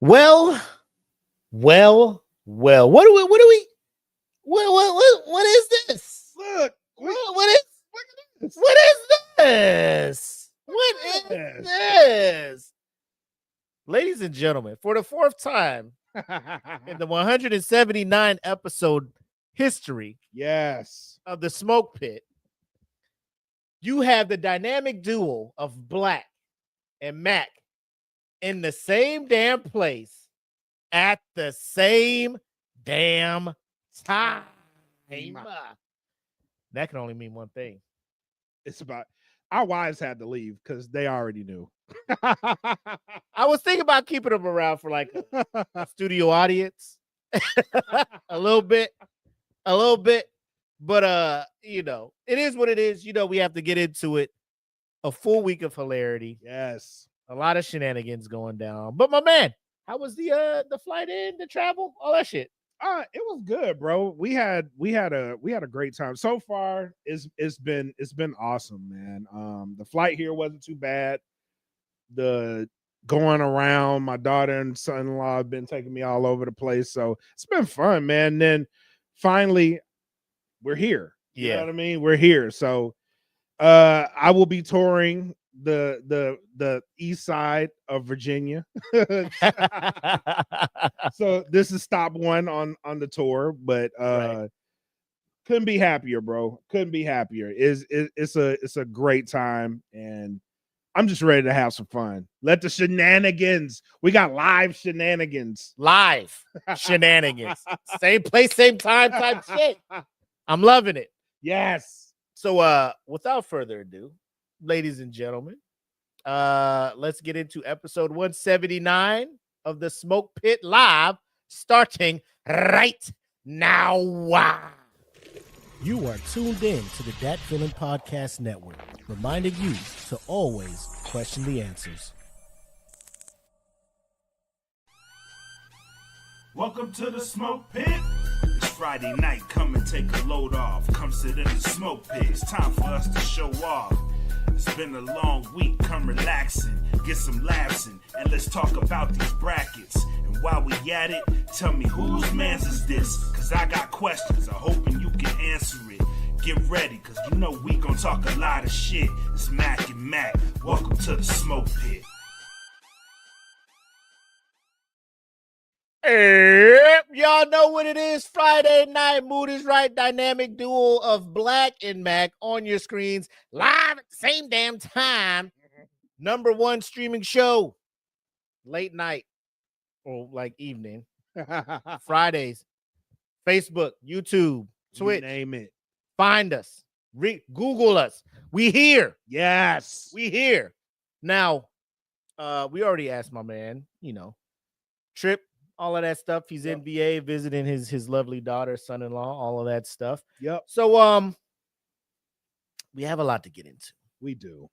Well, well. What is this? Look, look at this. What is this? What is Yes. this? Ladies and gentlemen, for the fourth time in the 179 episode history Yes. of the Smoke Pit, you have the dynamic duo of Black and Mac in the same damn place at the same damn time. That can only mean one thing. It's about our wives had to leave because they already knew. I was thinking about keeping them around for like a studio audience. a little bit. But it is what it is. We have to get into it. A full week of hilarity. Yes. A lot of shenanigans going down. But my man, how was the flight in, the travel, all that shit? It was good, bro. We had a great time. So far, it's been awesome, man. The flight here wasn't too bad. The going around, my daughter and son-in-law have been taking me all over the place. So it's been fun, man. And then finally, we're here. You know what I mean? We're here. So I will be touring the east side of Virginia. So this is stop one on the tour, but Right. couldn't be happier, bro. Couldn't be happier. It's a great time, and I'm just ready to have some fun. Let the shenanigans. We got live shenanigans. Live shenanigans. Same place, same time type shit. I'm loving it. Yes. So without further ado, ladies and gentlemen, let's get into episode 179 of the Smoke Pit Live, starting right now. You are tuned in to the Dat Feeling Podcast Network, reminding you to always question the answers. Welcome to the Smoke Pit. It's Friday night, come and take a load off. Come sit in the smoke pit, it's time for us to show off. It's been a long week, come relaxing, get some laughs in, and let's talk about these brackets. And while we at it, tell me whose man's is this? Cause I got questions, I'm hoping you can answer it. Get ready, cause we gon' talk a lot of shit. It's Mac and Mac, welcome to the Smoke Pit. Y'all know what it is. Friday night, mood is right. Dynamic duo of Black and Mac on your screens, live at the same damn time. Number one streaming show, late night or like evening, Fridays, Facebook, YouTube, Twitch. You name it. Find us. Google us. We here. Yes. We here. Now, we already asked my man, Trip, all of that stuff. He's in VA visiting his lovely daughter, son-in-law, all of that stuff. Yep. So we have a lot to get into. We do.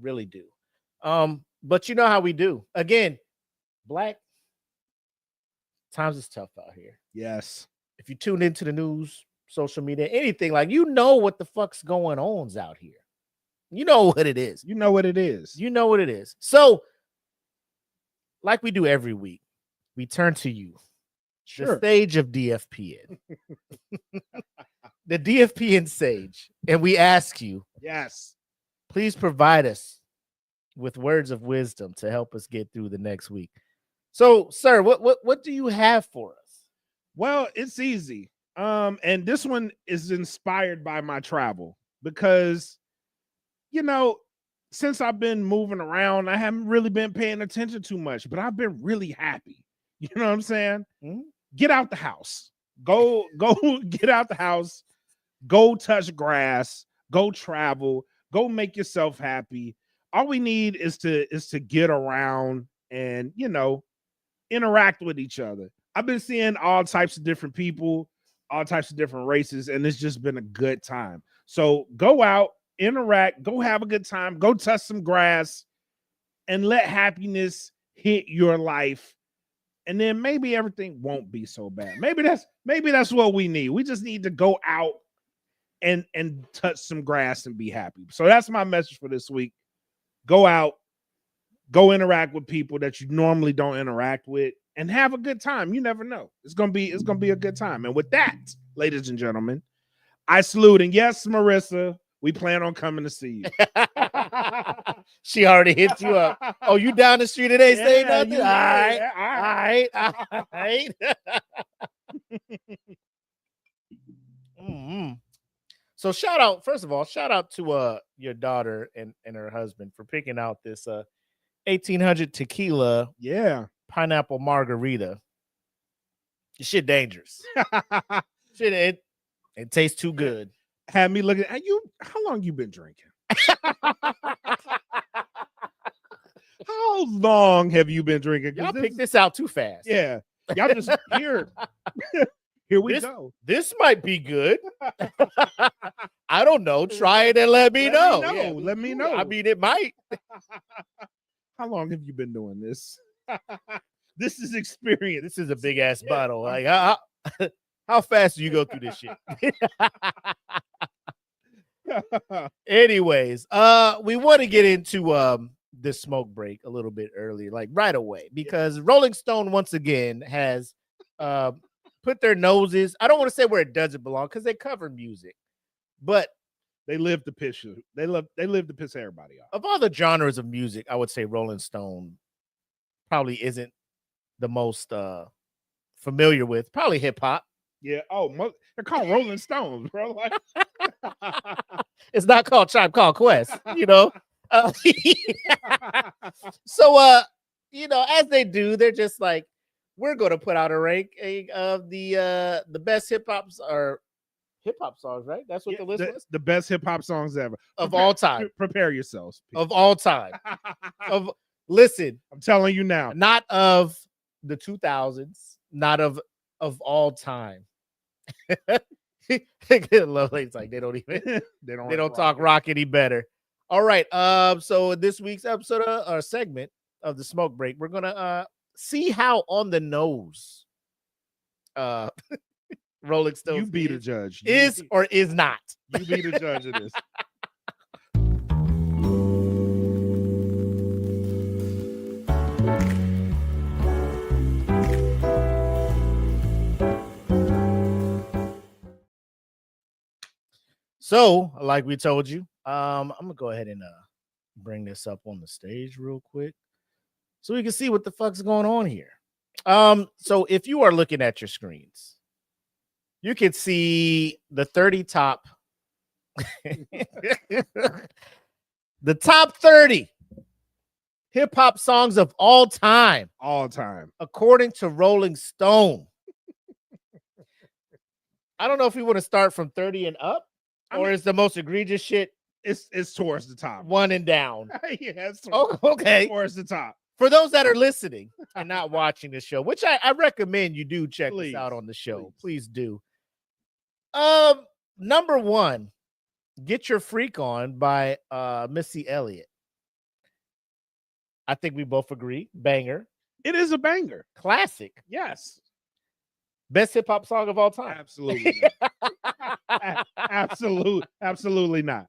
Really do. But you know how we do. Again, Black, times is tough out here. Yes. If you tune into the news, social media, anything, like what the fuck's going on out here. You know what it is. You know what it is. You know what it is. So, like we do every week, we turn to you, the stage of DFPN, the DFPN sage, and we ask you, yes, please provide us with words of wisdom to help us get through the next week. So, sir, what do you have for us? Well, it's easy. And this one is inspired by my travel because, since I've been moving around, I haven't really been paying attention too much, but I've been really happy. You know what I'm saying? Mm-hmm. Get out the house. Go get out the house. Go touch grass. Go travel. Go make yourself happy. All we need is to get around and, interact with each other. I've been seeing all types of different people, all types of different races, and it's just been a good time. So go out, interact, go have a good time, go touch some grass, and let happiness hit your life. And then maybe everything won't be so bad. Maybe that's what we need. We just need to go out and touch some grass and be happy. So that's my message for this week. Go out, Go interact with people that you normally don't interact with and have a good time. You never know. It's gonna be a good time. And with that, ladies and gentlemen, I salute. And yes, Marissa, we plan on coming to see you. She already hit you up. Oh, you down the street today? Say nothing. you- All right. yeah, All right. Mhm. So first of all, shout out to your daughter and her husband for picking out this 1800 tequila Yeah. pineapple margarita. This shit dangerous. Shit, it tastes too good. Had me looking at you. How long you been drinking? How long have you been drinking? 'Cause Y'all picked this out too fast. Yeah. Y'all just here. Here we go. This might be good. I don't know. Try it and let me know. Yeah, Let me know. I mean, it might. How long have you been doing this? This is experience. This is a big ass bottle. Like, how fast do you go through this shit? Anyways, we want to get into this smoke break a little bit early, like right away, because Rolling Stone once again has put their noses. I don't want to say where it doesn't belong because they cover music, but they live to piss you. They live to piss everybody off. Of all the genres of music, I would say Rolling Stone probably isn't the most familiar with. Probably hip hop. Yeah. Oh, they're called Rolling Stones, bro. Like, it's not called Tribe Called Quest, you know. So, you know, as they do, they're just like, we're going to put out a ranking of the best hip hop songs, right? That's what the list was. The best hip hop songs ever of all time. Prepare yourselves. People. Of all time. Listen, I'm telling you now. Not of the 2000s, not of all time. Lovely's like they don't even they don't talk rock any better. All right. So this week's episode or segment of the smoke break, we're gonna see how on the nose Rolling Stones you be the judge. Is or is not. You be the judge of this. So, like we told you, I'm gonna go ahead and bring this up on the stage real quick so we can see what the fuck's going on here. So if you are looking at your screens, you can see the 30 top, the top 30 hip hop songs of all time. All time. According to Rolling Stone. I don't know if we want to start from 30 and up. Or is the most egregious shit? It's towards the top. One and down. Yeah, okay. Towards the top. For those that are listening and not watching the show, which I recommend you do check this out on the show. Please do. Number one, Get Your Freak On by Missy Elliott. I think we both agree. Banger. It is a banger. Classic. Yes. Best hip hop song of all time. Absolutely. Absolutely not.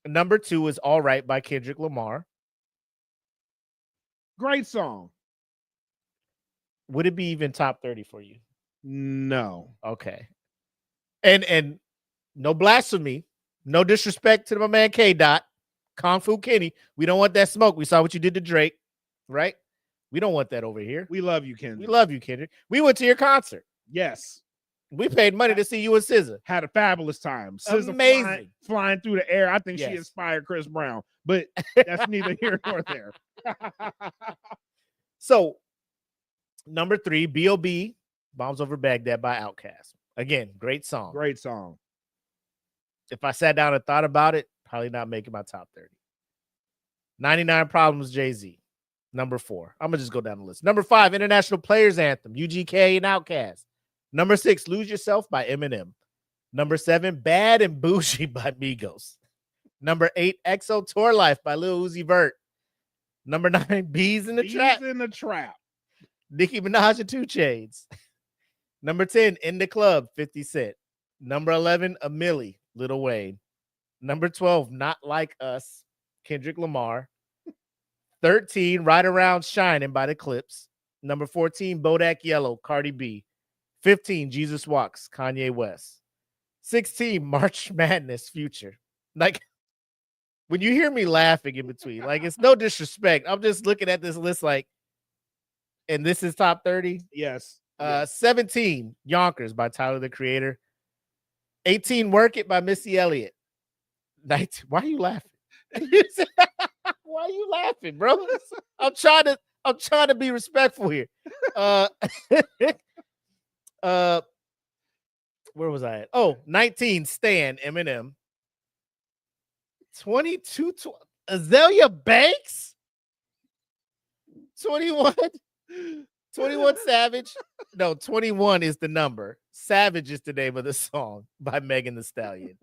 Number two is All Right by Kendrick Lamar. Great song. Would it be even top 30 for you? No. Okay. And no blasphemy, no disrespect to my man K Dot, Kung Fu Kenny. We don't want that smoke. We saw what you did to Drake, right? We don't want that over here. We love you, Kendrick. We love you, Kendrick. We went to your concert. Yes. We paid money to see you and SZA. Had a fabulous time. SZA amazing. Flying through the air. I think she inspired Chris Brown, but that's neither here nor there. So, number three, B.O.B. Bombs Over Baghdad by Outkast. Again, great song. Great song. If I sat down and thought about it, probably not making my top 30. 99 Problems, Jay-Z. Number four. I'm going to just go down the list. Number five, International Players Anthem, UGK and Outkast. Number six, Lose Yourself by Eminem. Number seven, Bad and Bougie by Migos. Number eight, EXO Tour Life by Lil Uzi Vert. Number nine, Bees in the Trap. Bees in the Trap. Nicki Minaj and 2 Chainz. Number 10, In the Club, 50 Cent. Number 11, A Milli, Lil Wayne. Number 12, Not Like Us, Kendrick Lamar. 13, Right Around Shining by the Clips. Number 14, Bodak Yellow, Cardi B. 15, Jesus Walks, Kanye West. 16, March Madness, Future. Like, when you hear me laughing in between, like, it's no disrespect. I'm just looking at this list like, and this is top 30. Yes. 17, Yonkers by Tyler, the Creator. 18, Work It by Missy Elliott. 19, why are you laughing? Why are you laughing, bro? I'm trying to be respectful here. Where was I at? Oh, 19, Stan, Eminem. 22, Azalea Banks. 21, 21 Savage. No, 21 is the number. Savage is the name of the song by Megan Thee Stallion.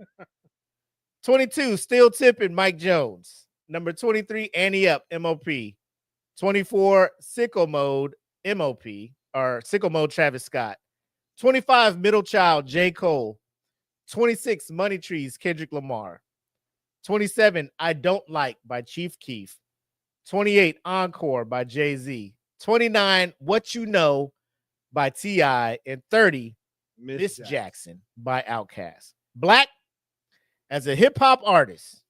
22, Still Tipping, Mike Jones. Number 23, Annie Up, MOP. 24, Sicko Mode, MOP, or Sicko Mode, Travis Scott. 25, Middle Child, J. Cole. 26, Money Trees, Kendrick Lamar. 27, I Don't Like by Chief Keef. 28, Encore by Jay-Z. 29, What You Know by T.I. And 30, Miss Jackson by Outkast. Black, as a hip-hop artist,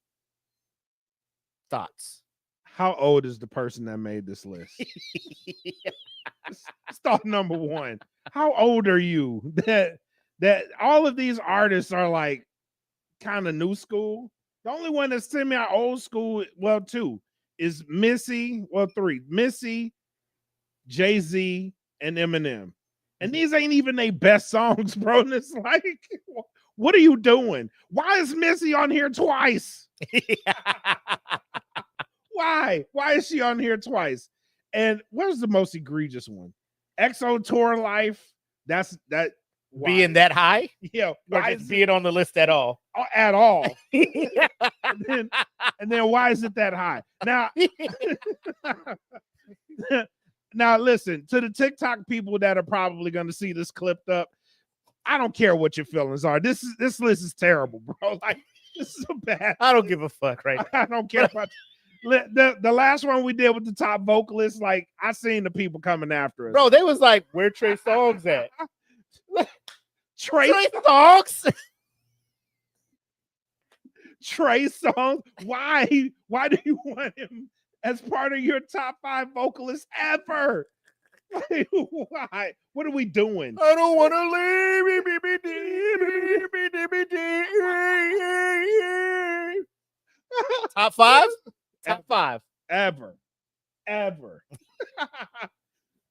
thoughts? How old is the person that made this list? Start number one. How old are you? That all of these artists are like kind of new school. The only one that's semi old school, well, two, is Missy. Well, three: Missy, Jay-Z, and Eminem. And these ain't even their best songs, bro. And it's like, what are you doing? Why is Missy on here twice? Why? Why is she on here twice? And where's the most egregious one? EXO Tour Life. That's that. Why? Being that high? Yeah. Why is being on the list at all? At all. and then why is it that high? Now listen, to the TikTok people that are probably going to see this clipped up, I don't care what your feelings are. This list is terrible, bro. Like, this is a bad. I don't give a fuck right now. I don't care about the last one we did with the top vocalists. Like, I seen the people coming after us, bro. They was like, "Where Trey Songz at?" Trey Songz. Trey Songz. Why do you want him as part of your top 5 vocalists ever? Like, why? What are we doing? I don't want to leave. Top 5? Top 5. Ever.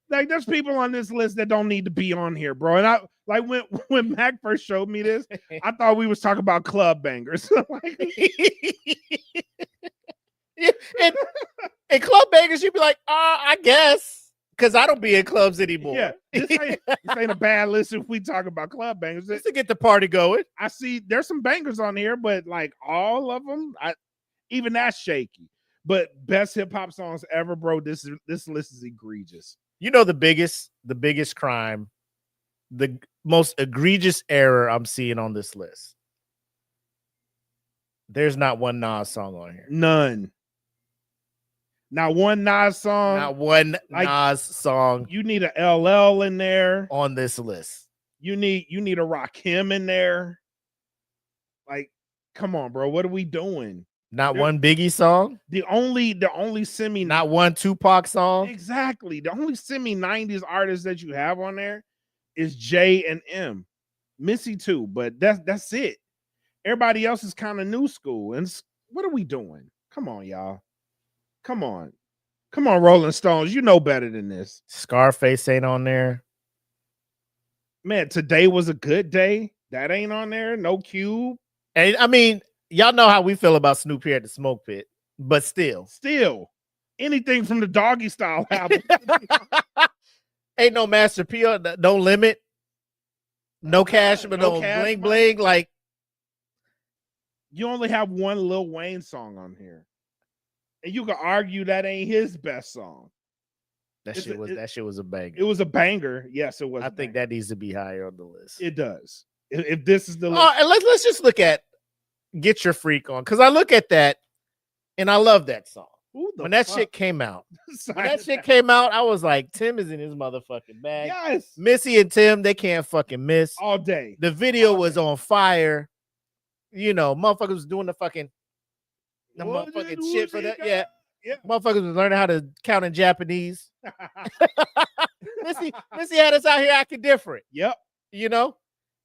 Like, there's people on this list that don't need to be on here, bro. And I like when Mac first showed me this, I thought we was talking about club bangers. Like, and club bangers, you'd be like, I guess, because I don't be in clubs anymore. Yeah, this ain't a bad list if we talk about club bangers. Just to get the party going. I see there's some bangers on here, but like all of them, even that's shaky. But best hip hop songs ever, bro. This list is egregious. You know the biggest crime, the most egregious error I'm seeing on this list. There's not one Nas song on here. None. Not one Nas song. Not one Nas song. You need a LL in there on this list. You need a Rakim in there. Like, come on, bro. What are we doing? Not one Biggie song. The only semi. Not one Tupac song. Exactly. The only semi 90s artist that you have on there is J and M. Missy too, but that's it. Everybody else is kind of new school. And what are we doing? Come on, y'all. Come on, Rolling Stones. You know better than this. Scarface ain't on there. Man, Today Was a Good Day. That ain't on there. No Cube. And I mean, y'all know how we feel about Snoop here at the Smoke Pit, but still, anything from the Doggy Style album. Ain't no Master P, no Limit, no Cash, but no Bling Bling. Like, you only have one Lil Wayne song on here, and you can argue that ain't his best song. That shit was a banger. It was a banger. Yes, it was. I think that needs to be higher on the list. It does. If this is the list. And let's just look at Get Your Freak On, because I look at that and I love that song. Who the When that fuck shit came out, decided I was like, Tim is in his motherfucking bag. Yes, Missy and Tim, they can't fucking miss. all day. The video all was day. on fire. You know, motherfuckers was doing the fucking shit for that. Yeah. Yeah. Motherfuckers was learning how to count in Japanese. Missy had us out here acting different. Yep. You know?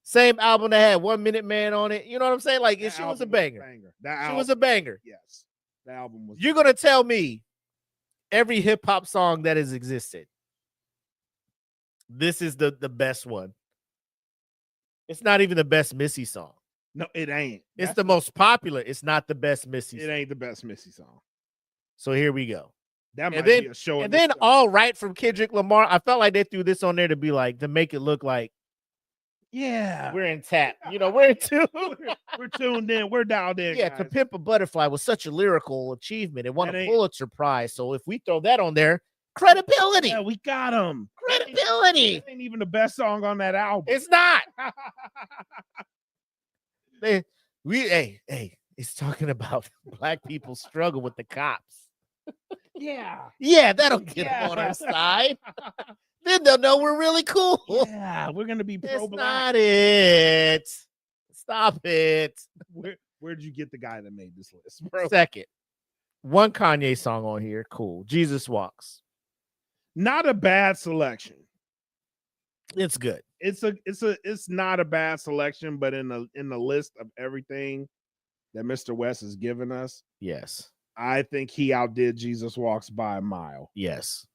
Same album that had 1 Minute Man on it. You know what I'm saying? Like, she was a banger. She was a banger. Yes. The album was. You're going to tell me every hip hop song that has existed, this is the best one. It's not even the best Missy song. No, it ain't. It's the most popular. It's not the best Missy song. It ain't the best Missy song. So here we go. That might be a show. And then All Right from Kendrick Lamar. I felt like they threw this on there to be like, to make it look like, yeah, we're in tap. You know, we're in tune. we're tuned in. We're dialed in. Yeah, guys. To Pimp a Butterfly was such a lyrical achievement. It won That a ain't- Pulitzer Prize. So if we throw that on there, credibility. Yeah, we got him. Credibility. That ain't even the best song on that album. It's not. Hey, it's talking about black people's struggle with the cops. Yeah, That'll get them on our side. Then they'll know we're really cool. Yeah, we're gonna be It's pro-black. not it. Stop it. Where'd you get the guy that made this list, bro? Second, one Kanye song on here. Cool. Jesus Walks. Not a bad selection. It's good. It's not a bad selection, but in the list of everything that Mr. West has given us, Yes. I think he outdid Jesus Walks by a mile. Yes.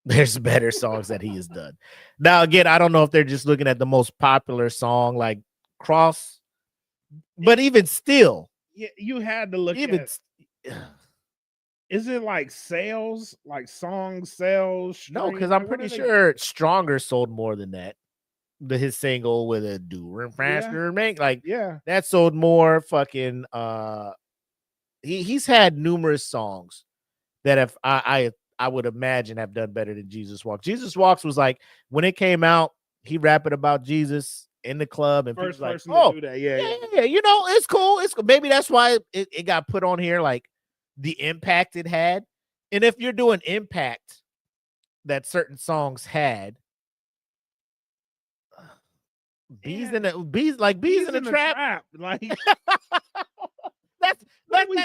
There's better songs that he has done. Now, again, I don't know if they're just looking at the most popular song like Cross, but even still, Yeah, you had to look even at. Is it like sales, like song sales? no, because streams? I'm Like, what pretty are they- sure Stronger sold more than that. His single with a doer faster make like Yeah, that sold more. Fucking he's had numerous songs that if I would imagine have done better than Jesus Walks. Jesus Walks was like when it came out, he rapping about Jesus in the club and first people person like, oh, to do that. Yeah, yeah, you know, it's cool. It's cool. Maybe that's why it got put on here, like the impact it had. And if you're doing impact that certain songs had, bees in the trap. Like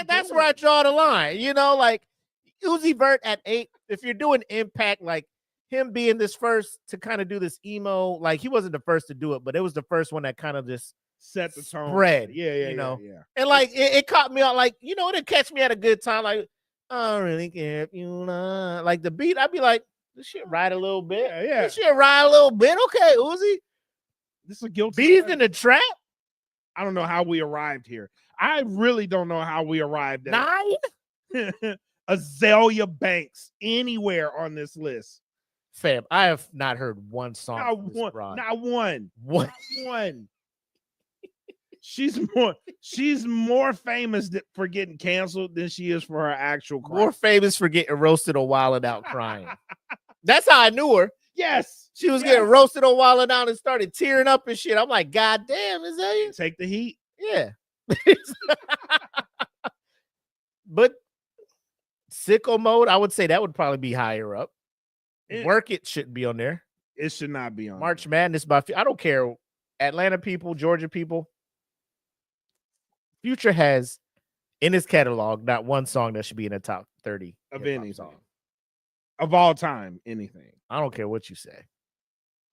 That's where I draw the line. You know, like Uzi Vert at 8. If you're doing impact, like him being this first to kind of do this emo, like he wasn't the first to do it, but it was the first one that kind of just set the tone. Spread, Yeah, you know. yeah. and like it caught me out. Like, you know, it'd catch me at a good time. Like, I don't really care if you not like the beat. I'd be like, this shit ride a little bit. Yeah. This shit ride a little bit. Okay, Uzi. This is a guilty. Bees pleasure. in the trap. I don't know how we arrived here. I really don't know how we arrived at 9. Azalea Banks anywhere on this list. Fam, I have not heard one song. Not from this one. broad. Not one. What? Not one. She's more famous for getting canceled than she is for her actual crime. More famous for getting roasted or wilding out crying. That's how I knew her. Yes. She was getting roasted or wilding out and started tearing up and shit. I'm like, God damn, is that you? Take the heat. Yeah. But Sicko Mode, I would say that would probably be higher up. Work It shouldn't be on there. It should not be on March there. Madness by I don't care. Atlanta people, Georgia people. Future has in his catalog not one song that should be in the top 30 Of hip-hop anything. songs. Of all time, anything. I don't care what you say.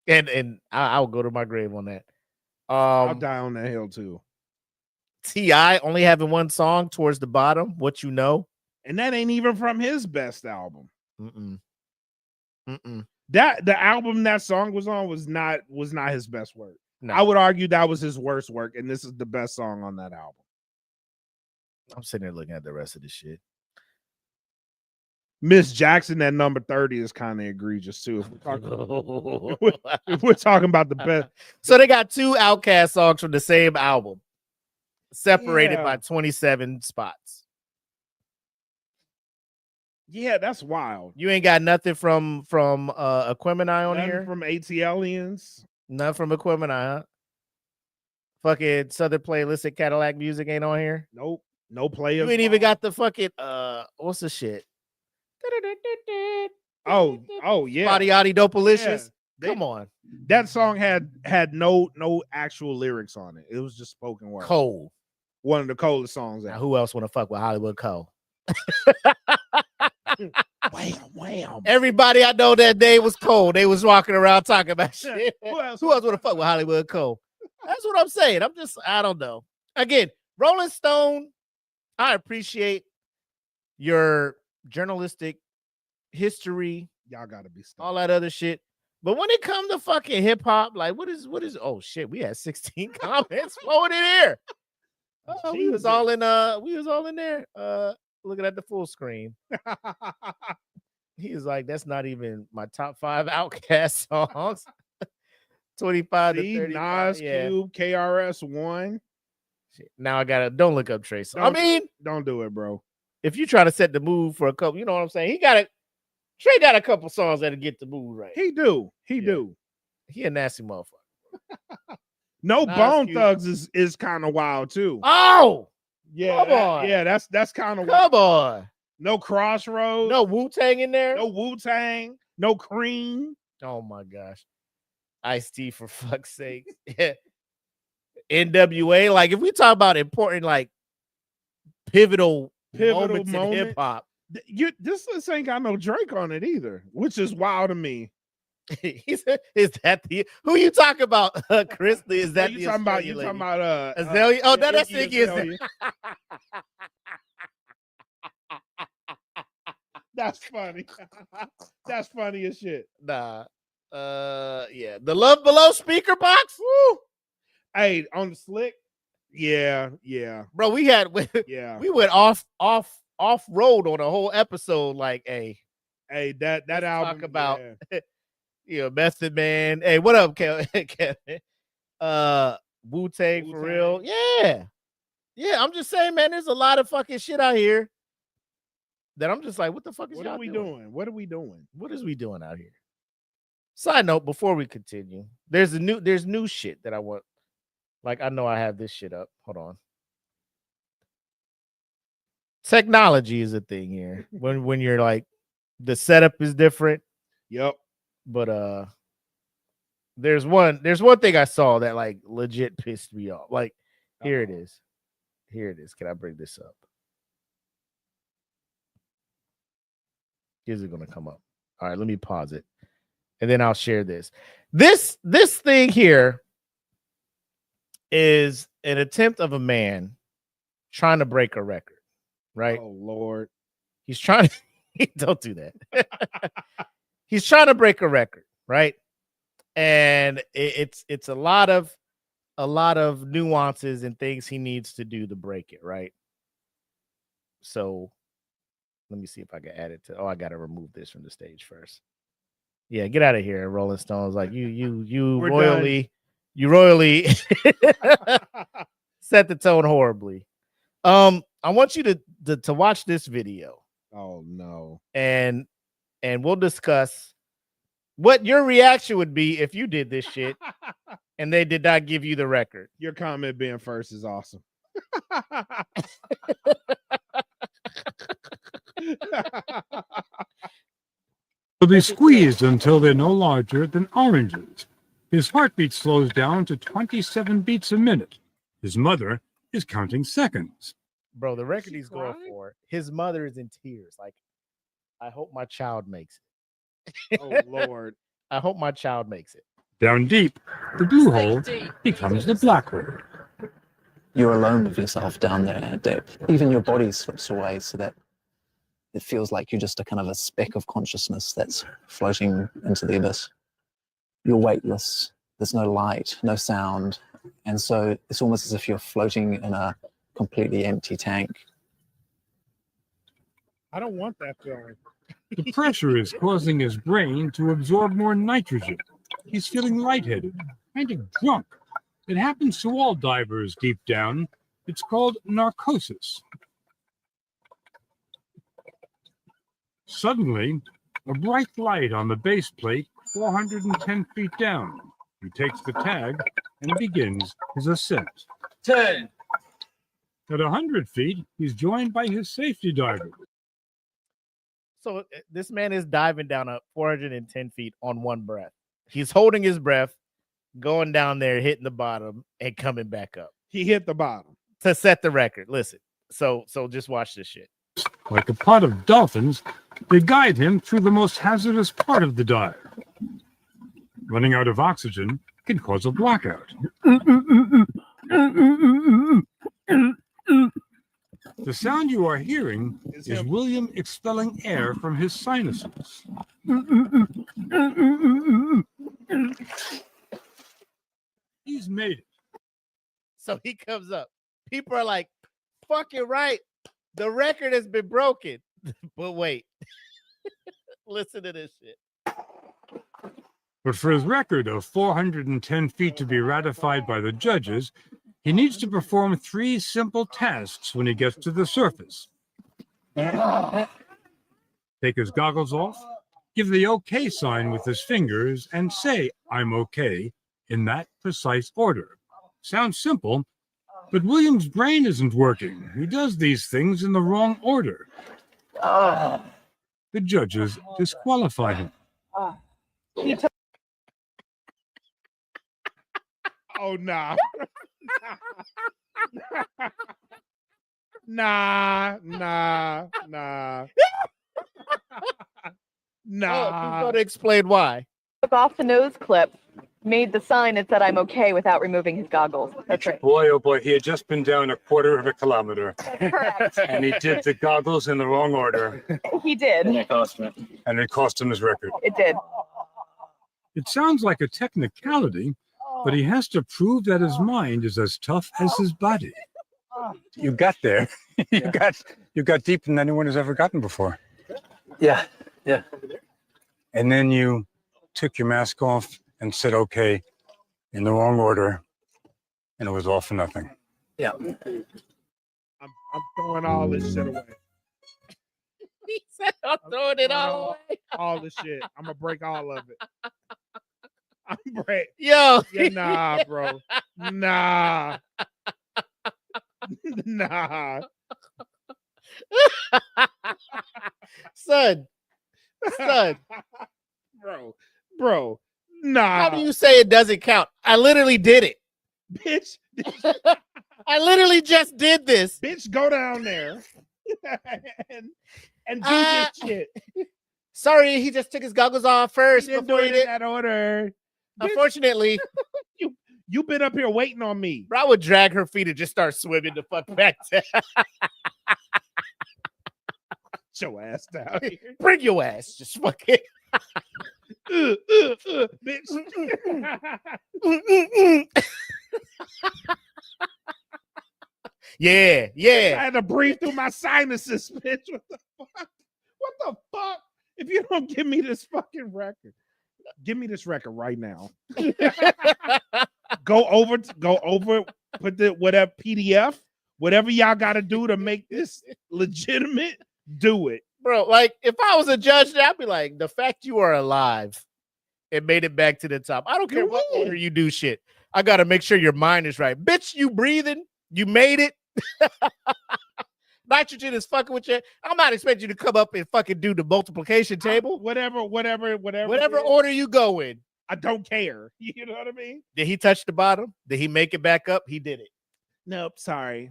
And I'll go to my grave on that. I'll die on that hill too. T.I. only having one song towards the bottom, What You Know. And that ain't even from his best album. Mm-mm. That the album that song was on was not his best work. No. I would argue that was his worst work, and this is the best song on that album. I'm sitting there looking at the rest of this shit. Miss Jackson at number 30 is kind of egregious too. If we're talking about the best. So they got 2 Outkast songs from the same album, separated Yeah. by 27 spots. Yeah, that's wild. You ain't got nothing from Equimini on Nothing here. from ATLians. Nothing from Equimini, huh? Fucking Southern Playlist at Cadillac Music ain't on here. Nope. No players. You ain't even got the fucking what's the shit? Oh yeah. Body Yachty Dopalicious. Yeah. Come on. That song had no actual lyrics on it. It was just spoken word. Cold. One of the coldest songs Now, ever. who else want to fuck with Hollywood Cole? Wham. Everybody I know that day was cold. They was walking around talking about shit. Who else want to fuck with Hollywood Cole? That's what I'm saying. I don't know. Again, Rolling Stone, I appreciate your journalistic history, Y'all gotta be all that other shit. But when it comes to fucking hip hop, like what is oh shit, we had 16 comments flowing in here. We was all in there looking at the full screen. He was like, that's not even my top 5 Outkast songs. 25 to 35. Nas Cube, KRS-One. Now I gotta don't look up Trey. Don't do it, bro. If you try to set the mood for a couple, you know what I'm saying? Trey got a couple songs that'll get the mood right. He do. He a nasty motherfucker. No, Bone Thugs is kind of wild too. Oh, yeah, come on. Yeah, that's kind of come on. No Crossroads. No Wu-Tang in there. No Wu-Tang. No Cream. Oh my gosh. Ice-T for fuck's sake. NWA. Like if we talk about important, like pivotal moments in hip hop. This ain't got no Drake on it either, which is wild to me. He said, "Is that the who you talk about, Chris? Is that you talking about Azalea? Oh, that's Iggy Azalea. That's funny. That's funny as shit. Nah. Yeah. The Love Below speaker box. Woo. Hey, on the slick. Yeah. Bro, we went off road on a whole episode. Like, hey, that album. Talk about Method Man. Hey, what up, Kevin? Wu-Tang for real. Yeah. I'm just saying, man, there's a lot of fucking shit out here that I'm just like, what the fuck is what are we doing? What are we doing? What is we doing out here? Side note, before we continue, there's new shit that I want. Like, I know I have this shit up. Hold on. Technology is a thing here. when you're like, the setup is different. Yep. But there's one thing I saw that like legit pissed me off. Like, here it is. Can I bring this up? Is it gonna come up? All right, let me pause it. And then I'll share this. This thing here is an attempt of a man trying to break a record, right? Oh Lord. He's trying to don't do that. He's trying to break a record, right? And it's a lot of nuances and things he needs to do to break it, right? So let me see if I can add it to. Oh, I got to remove this from the stage first. Yeah, get out of here, Rolling Stones. Like you royally set the tone horribly. I want you to watch this video. Oh no. And we'll discuss what your reaction would be if you did this shit and they did not give you the record. Your comment being first is awesome. They'll be squeezed until they're no larger than oranges. His heartbeat slows down to 27 beats a minute. His mother is counting seconds. Bro, the record he's going for, his mother is in tears. Like, I hope my child makes it. Oh, Lord. I hope my child makes it. Down deep, the blue hole becomes the black hole. You're alone with yourself down there at depth. Even your body slips away so that it feels like you're just a kind of a speck of consciousness that's floating into the abyss. You're weightless. There's no light, no sound. And so it's almost as if you're floating in a completely empty tank. I don't want that feeling. The pressure is causing his brain to absorb more nitrogen. He's feeling lightheaded, kind of drunk. It happens to all divers deep down. It's called narcosis. Suddenly, a bright light on the base plate 410 feet down. He takes the tag and begins his ascent. 10. At 100 feet, he's joined by his safety diver. So this man is diving down 410 feet on one breath. He's holding his breath, going down there, hitting the bottom, and coming back up He hit the bottom. to set the record. Listen, so just watch this shit. Like a pod of dolphins, they guide him through the most hazardous part of the dive. Running out of oxygen can cause a blackout. The sound you are hearing is William expelling air from his sinuses. He's made it. So he comes up. People are like, fucking right. The record has been broken. But wait. Listen to this shit. But for his record of 410 feet to be ratified by the judges, he needs to perform 3 simple tasks when he gets to the surface. Take his goggles off, give the OK sign with his fingers, and say, "I'm OK," in that precise order. Sounds simple, but William's brain isn't working. He does these things in the wrong order. The judges disqualify him. Oh, nah. Nah. Oh, he's going to explain why. Took off the nose clip, made the sign and said, "I'm okay," without removing his goggles. That's right. Boy, oh boy, he had just been down 1/4 of a kilometer. Correct. And he did the goggles in the wrong order. He did. And it cost him his record. It did. It sounds like a technicality, but he has to prove that his mind is as tough as his body. You got there. you got deeper than anyone has ever gotten before. Yeah. And then you took your mask off and said "okay" in the wrong order, and it was all for nothing. Yeah. I'm throwing all this shit away. He said, "I'm throwing it all away." All the shit. I'm gonna break all of it. I'm break. Yo. Yeah, nah, bro. Nah. Nah. Son. Bro. Nah. How do you say it doesn't count? I literally did it. Bitch, I literally just did this. bitch, go down there and do this shit. Sorry, he just took his goggles off first He didn't before do he it in did. that order. Bitch, Unfortunately, you been up here waiting on me. bro, I would drag her feet and just start swimming the fuck back to Get your ass down here. bring your ass. Just fucking Bitch. yeah. I had to breathe through my sinuses, bitch. What the fuck? What the fuck? If you don't give me this fucking record, give me this record right now. Go over, put the whatever PDF, whatever y'all got to do to make this legitimate, do it. Bro, like if I was a judge, I'd be like, the fact you are alive and made it back to the top. I don't care what order you do shit. I got to make sure your mind is right. Bitch, you breathing. You made it. Nitrogen is fucking with you. I'm not expecting you to come up and fucking do the multiplication table. Whatever Order you go in. I don't care. You know what I mean? Did he touch the bottom? Did he make it back up? He did it. Nope. Sorry.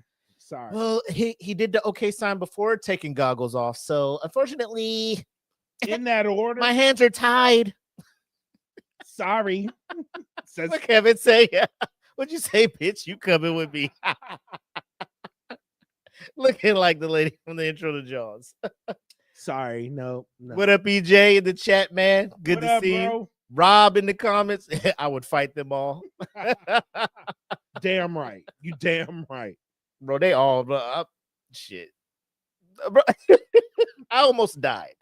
Well, he did the okay sign before taking goggles off. So unfortunately, In that order. my hands are tied. Sorry. Says What Kevin say? What'd you say, bitch? You coming with me? Looking like the lady from the intro to Jaws. sorry. No. What up, EJ in the chat, man? Good What to up, see you. bro? Rob in the comments. I would fight them all. Damn right. You damn right. Bro, they all shit. Bro, I almost died.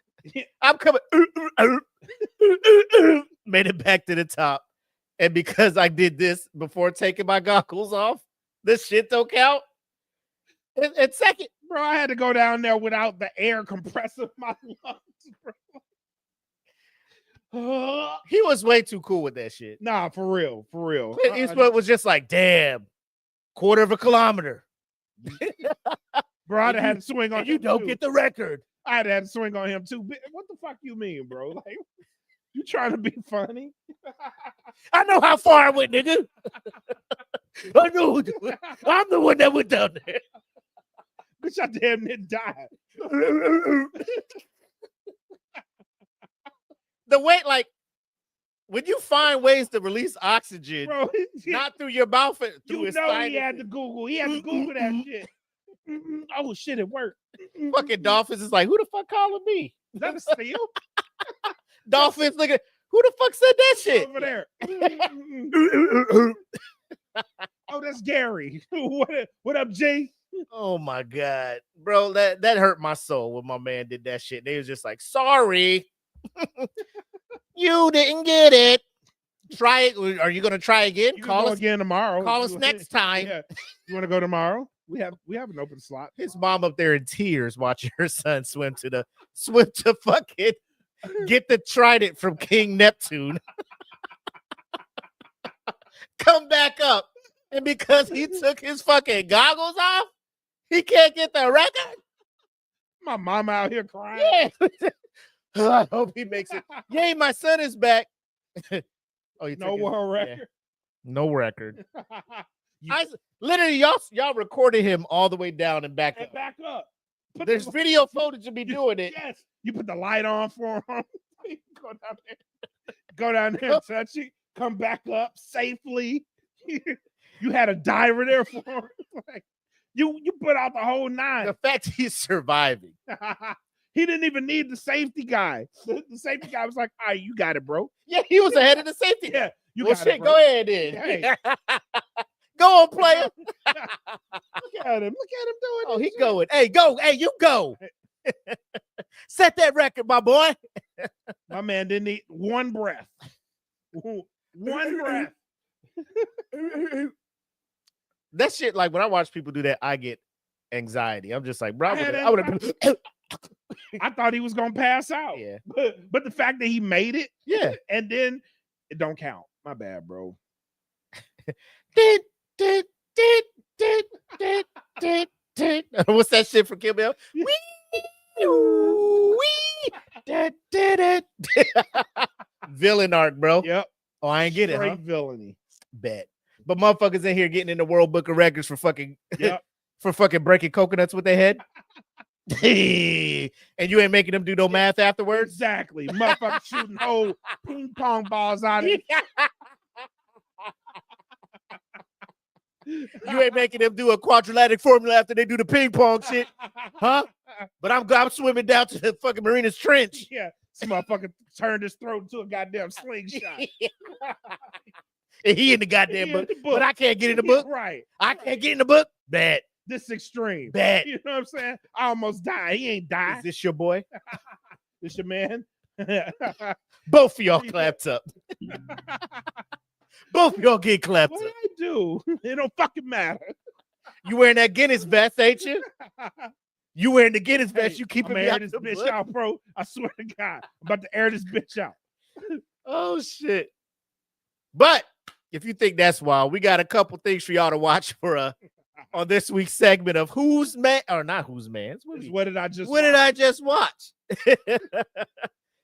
I'm coming. Made it back to the top. And because I did this before taking my goggles off, this shit don't count. And second, Bro, I had to go down there without the air compressing my lungs, bro. he was way too cool with that shit. Nah, for real. Clint Eastwood was just like, damn, 1/4 of a kilometer. Bro, I had to swing on And you don't get the record. I'd have to swing on him too. What the fuck you mean, bro? Like, you trying to be funny? I know how far I went, nigga. I know. I'm the one that went down there. Bitch, I damn near died. The way, like, when you find ways to release oxygen, Bro, not through your mouth, through you his know he sinus. had to Google. He had to Google that shit. Oh shit, it worked. Fucking Dolphins is like, who the fuck calling me? Is that a steal? Dolphins looking, who the fuck said that shit? Over there. Oh, that's Gary. What up, G? Oh my God, bro, that hurt my soul when my man did that shit. They was just like, sorry, you didn't get it. Try it. Are you gonna try again? You Call can go us again tomorrow. Call us next time. Yeah. You want to go tomorrow? We have an open slot. His mom up there in tears watching her son swim to fucking get the trident from King Neptune. Come back up. And because he took his fucking goggles off, he can't get the record. My mom out here crying. Yeah. I hope he makes it. Yay, my son is back. Oh, you No took his- world yeah. record. No record. Literally, y'all recorded him all the way down and back And up. back up. Put There's the- video footage of me doing it. Yes. You put the light on for him. Go down there. Go down there and touch it. Come back up safely. You had a diver there for him. Like, you put out the whole nine. The fact he's surviving. He didn't even need the safety guy. The safety guy was like, all right, you got it, bro. Yeah, he was ahead of the safety. Yeah, you Well, got shit, it, bro. go ahead then. Hey. Go on, player. Look at him. Look at him doing Oh, this he shit. going. Hey, go. Hey, you go. Set that record, my boy. My man didn't need one breath. One breath. That shit, like when I watch people do that, I get anxiety. I'm just like, bro, I had I would have been. I thought he was gonna pass out. Yeah. But the fact that he made it, Yeah. and then it don't count. My bad, bro. What's that shit from Kill Bill? Villain arc, bro. Yep. Oh, I ain't get it, huh? Straight villainy. Bet. But motherfuckers in here getting in the World Book of Records for fucking Yep. for fucking breaking coconuts with their head. And you ain't making them do no math afterwards. Exactly. Motherfucker shooting whole ping pong balls out of it. You ain't making them do a quadratic formula after they do the ping pong shit, huh? But I'm swimming down to the fucking Marina's Trench. Yeah. This motherfucker turned his throat into a goddamn slingshot. And he in the goddamn He in book, the book. but I can't get in the Yeah, book. right. I can't get in the book. Bad, This is extreme. bad. You know what I'm saying? I almost died. He ain't died. Is this your boy? This your man? Both of y'all clapped up. Both of y'all get clapped What up. I do? It don't fucking matter. You wearing that Guinness vest, ain't you? You wearing the Guinness vest? Hey, You keeping I'm me air out this the bitch book? out, bro. I swear to God, I'm about to air this bitch out. Oh shit! But if you think that's wild, we got a couple things for y'all to watch for on this week's segment of Who's Man or not Who's Man. What did I just? What did I just watch?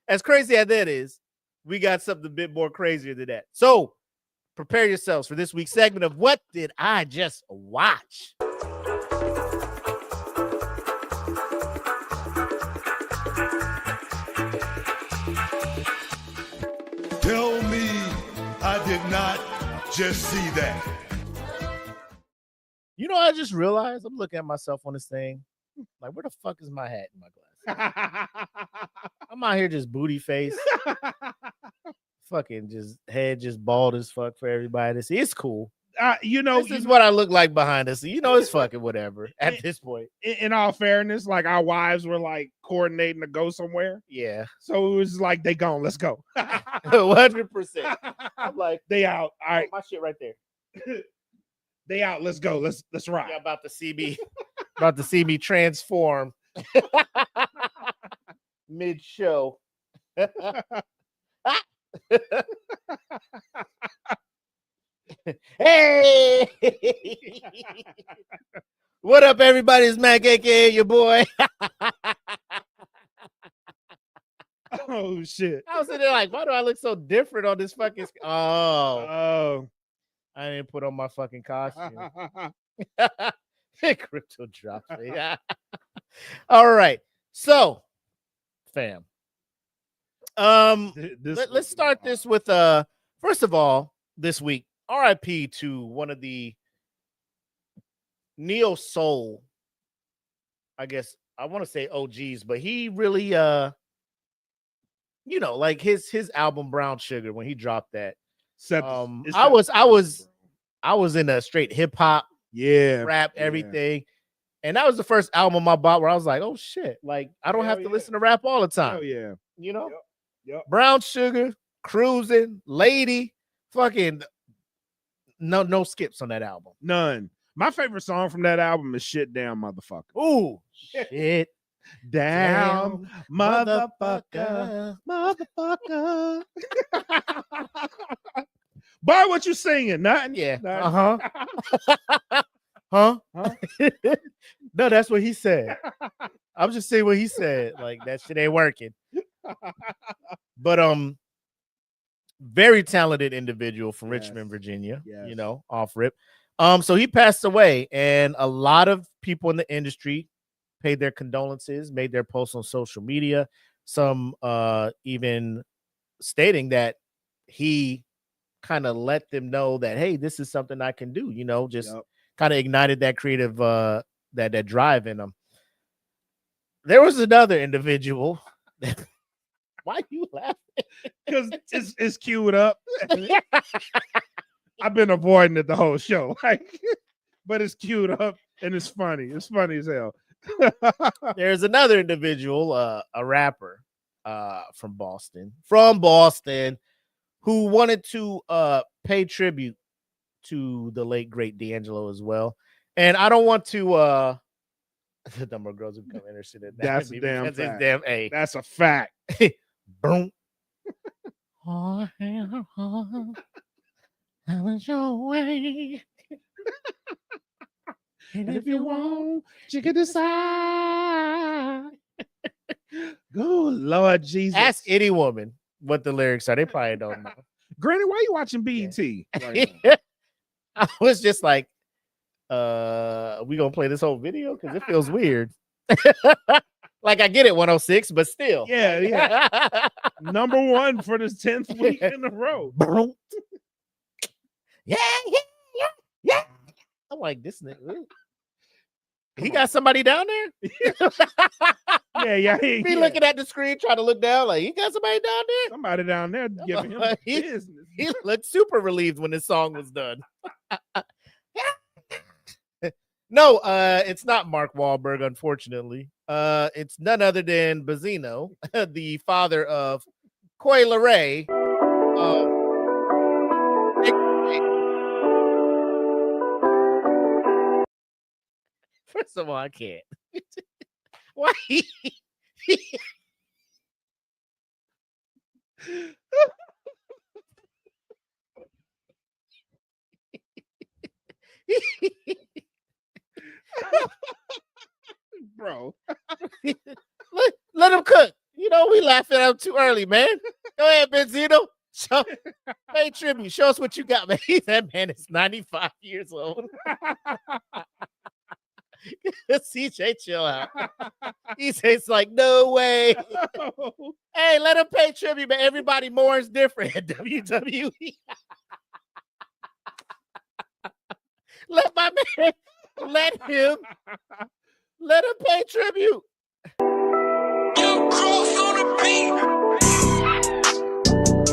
As crazy as that is, we got something a bit more crazier than that. So prepare yourselves for this week's segment of What Did I Just Watch? Tell me I did not just see that. You know, I just realized I'm looking at myself on this thing. Like, where the fuck is my hat and my glasses? I'm out here just booty face. Fucking just head just bald as fuck for everybody to see. It's cool. You know, This is what I look like behind us. You know, it's fucking whatever at this point. in all fairness, like our wives were like coordinating to go somewhere. Yeah. So it was like they gone. Let's go. 100%. I'm like, They out. All right. my shit right there. They out. Let's go. Let's ride. Yeah, about to see me transform mid-show. Hey! What up, everybody? It's Mac, aka your boy. Oh shit. I was sitting there like, why do I look so different on this fucking? Oh, Oh. I didn't put on my fucking costume. Crypto drops me. All right, so fam. Let's start this with first of all, this week, RIP to one of the neo soul, I guess I want to say OGs, but he really like his album Brown Sugar, when he dropped that. I was in a straight hip hop, rap, everything. And that was the first album I bought where I was like, oh shit, like I don't have to listen to rap all the time. Hell yeah. You know? Yep. Brown Sugar, Cruising, Lady, fucking no skips on that album. None. My favorite song from that album is Shit Down Motherfucker. Ooh, shit down, motherfucker. Boy, what you singing? Nothing. Yeah. Nothing. Huh? No, that's what he said. I'm just saying what he said. Like, that shit ain't working. But very talented individual from Richmond, Virginia. Yes. Off rip. So he passed away, and a lot of people in the industry paid their condolences, made their posts on social media. Some even stating that he kind of let them know that, hey, this is something I can do. Just kind of ignited that creative that drive in them. There was another individual. Why you laughing? Because it's queued up. I've been avoiding it the whole show, but it's queued up and it's funny. It's funny as hell. There's another individual, a rapper from Boston, who wanted to pay tribute to the late great D'Angelo as well. And I don't want to the number of girls who become interested in that. That's a damn fact. That's a fact. Boom. And if you want, you can decide. Go, Lord Jesus. Ask any woman what the lyrics are. They probably don't know. Granny, why are you watching BET? Right I was just like, we gonna play this whole video because it feels weird. Like, I get it, 106, but still. Yeah. Number one for this 10th week in a row. Yeah. I'm like, this nigga. He got somebody down there? Yeah. Me looking at the screen, trying to look down, like, he got somebody down there? Somebody down there giving him business. He looked super relieved when this song was done. No, it's not Mark Wahlberg, unfortunately. It's none other than Bazzino, the father of Coi Leray. First of all, I can't. Why? Bro. Let him cook. We laughing at him too early, man. Go ahead, Benzino. Pay tribute. Show us what you got, man. That man is 95 years old. CJ, chill out. He's like, no way. Hey, let him pay tribute, man. Everybody mourns different at WWE. Let my man, let him pay tribute.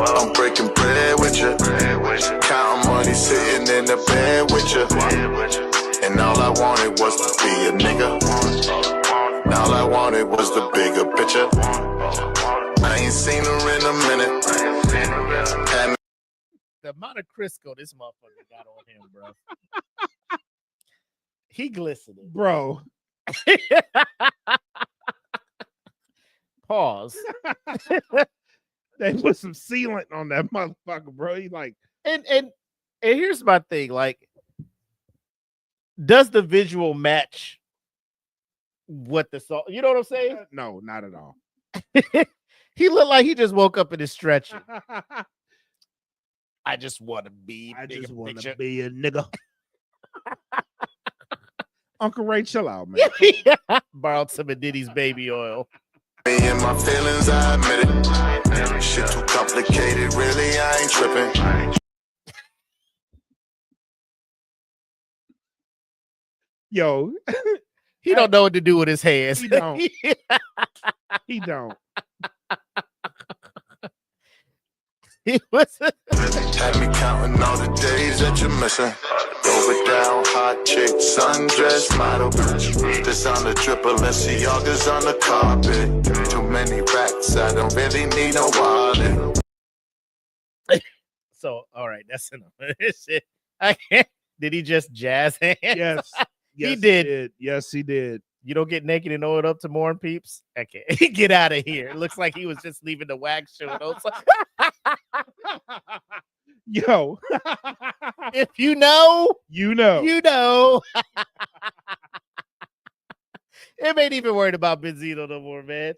I'm breaking bread with you, counting money, sitting in the bed with you, and all I wanted was to be a nigga. All I wanted was the bigger picture. I ain't seen her in a minute. The amount of Crisco this motherfucker got on him, bro. He glistening, bro. Pause. They put some sealant on that motherfucker, bro. He like, and here's my thing: like, does the visual match what the song? You know what I'm saying? No, not at all. He looked like he just woke up in his stretcher. I just want to be. I just want picture. to be a nigga. Uncle Ray, chill out, man. Borrowed some of Diddy's baby oil. Me and my feelings, I admit it. Shit too complicated, really, I ain't tripping. Yo, He don't know what to do with his hands. He don't. He don't. He was Had me counting all the days that you're missing. Over down, hot chick, sundress model. This on the triple Balenciaga's on the carpet. Too many racks, I don't really need no wallet. so all right. That's enough. Shit. I can't. Did he just jazz hands? Yes. He did. Yes, he did. You don't get naked and oiled up to mourn, peeps. Okay, get out of here. It looks like he was just leaving the wax show. Yo, if you know, you know. you know. It ain't even worried about Benzino no more, man.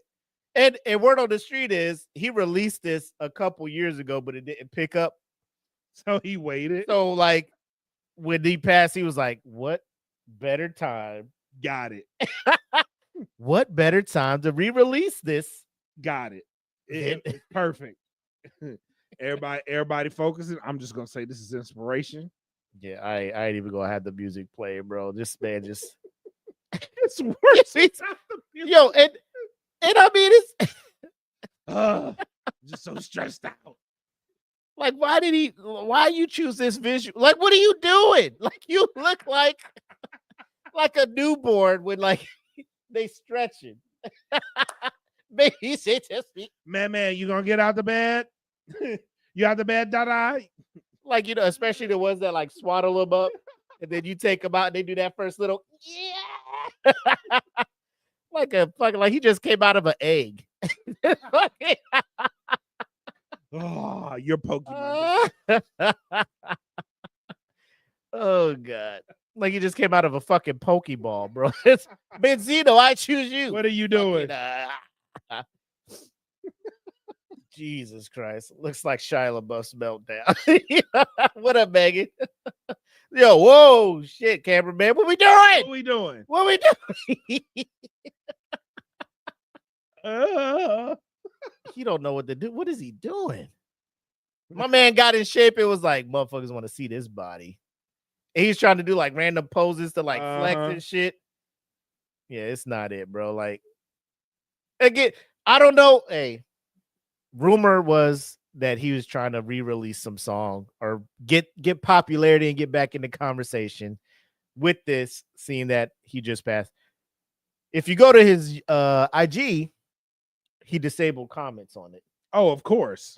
And word on the street is he released this a couple years ago, but it didn't pick up. So he waited. So like when he passed, he was like, "What better time?" Got it. What better time to re-release this? Got it. It's perfect. Everybody focusing. I'm just gonna say this is inspiration. Yeah, I ain't even gonna have the music play, bro. This man just It's worse. yo, and I mean it's just so stressed out. like why you choose this visual? Like, what are you doing? Like, you look like a newborn when like they stretching. Baby say just me. Man, you gonna get out the bed? You out the bed, Dada? Like, you know, especially the ones that like swaddle them up, and then you take them out and they do that first little yeah. like he just came out of an egg. Oh, you're Pokemon. Oh god. Like he just came out of a fucking Pokeball, bro. It's Benzino, I choose you. What are you doing? Jesus Christ. Looks like Shia LaBeouf's meltdown. What up, Megan? Yo, whoa, shit, cameraman. What we doing? What we doing? What we doing? He don't know what to do. What is he doing? My man got in shape. It was like, motherfuckers want to see this body. And he's trying to do like random poses to like flex and shit. Yeah, it's not it, bro. Like, again, I don't know. Hey, rumor was that he was trying to re-release some song or get popularity and get back in the conversation with this, seeing that he just passed. If you go to his IG, he disabled comments on it. Oh, of course.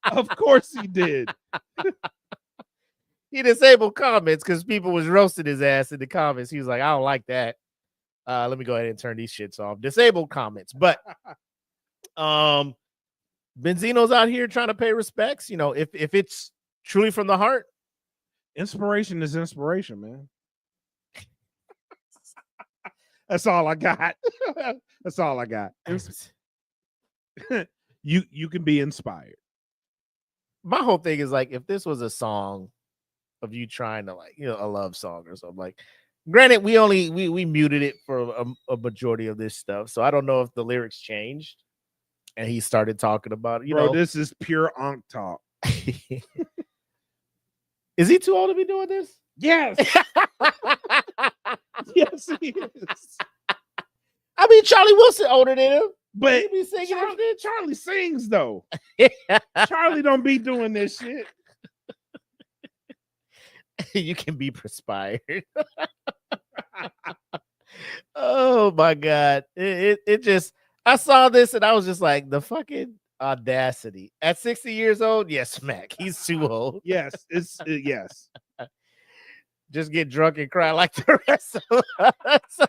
Of course he did. He disabled comments because people was roasting his ass in the comments. He was like, I don't like that. Let me go ahead and turn these shits off. Disabled comments. But Benzino's out here trying to pay respects. You know, if it's truly from the heart. Inspiration is inspiration, man. That's all I got. That's all I got. You can be inspired. My whole thing is like, if this was a song of you trying to like, you know, a love song or something, like, granted, we muted it for a majority of this stuff, so I don't know if the lyrics changed and he started talking about it. You know, this is pure onk talk. Is he too old to be doing this? Yes. Yes, he is. I mean, Charlie Wilson older than him, but he be singing Charlie sings though. Charlie don't be doing this shit. You can be perspired. Oh my god! It just, I saw this and I was just like, the fucking audacity. At 60 years old, yes, smack. He's too old. Yes, it's yes. Just get drunk and cry like the rest of us.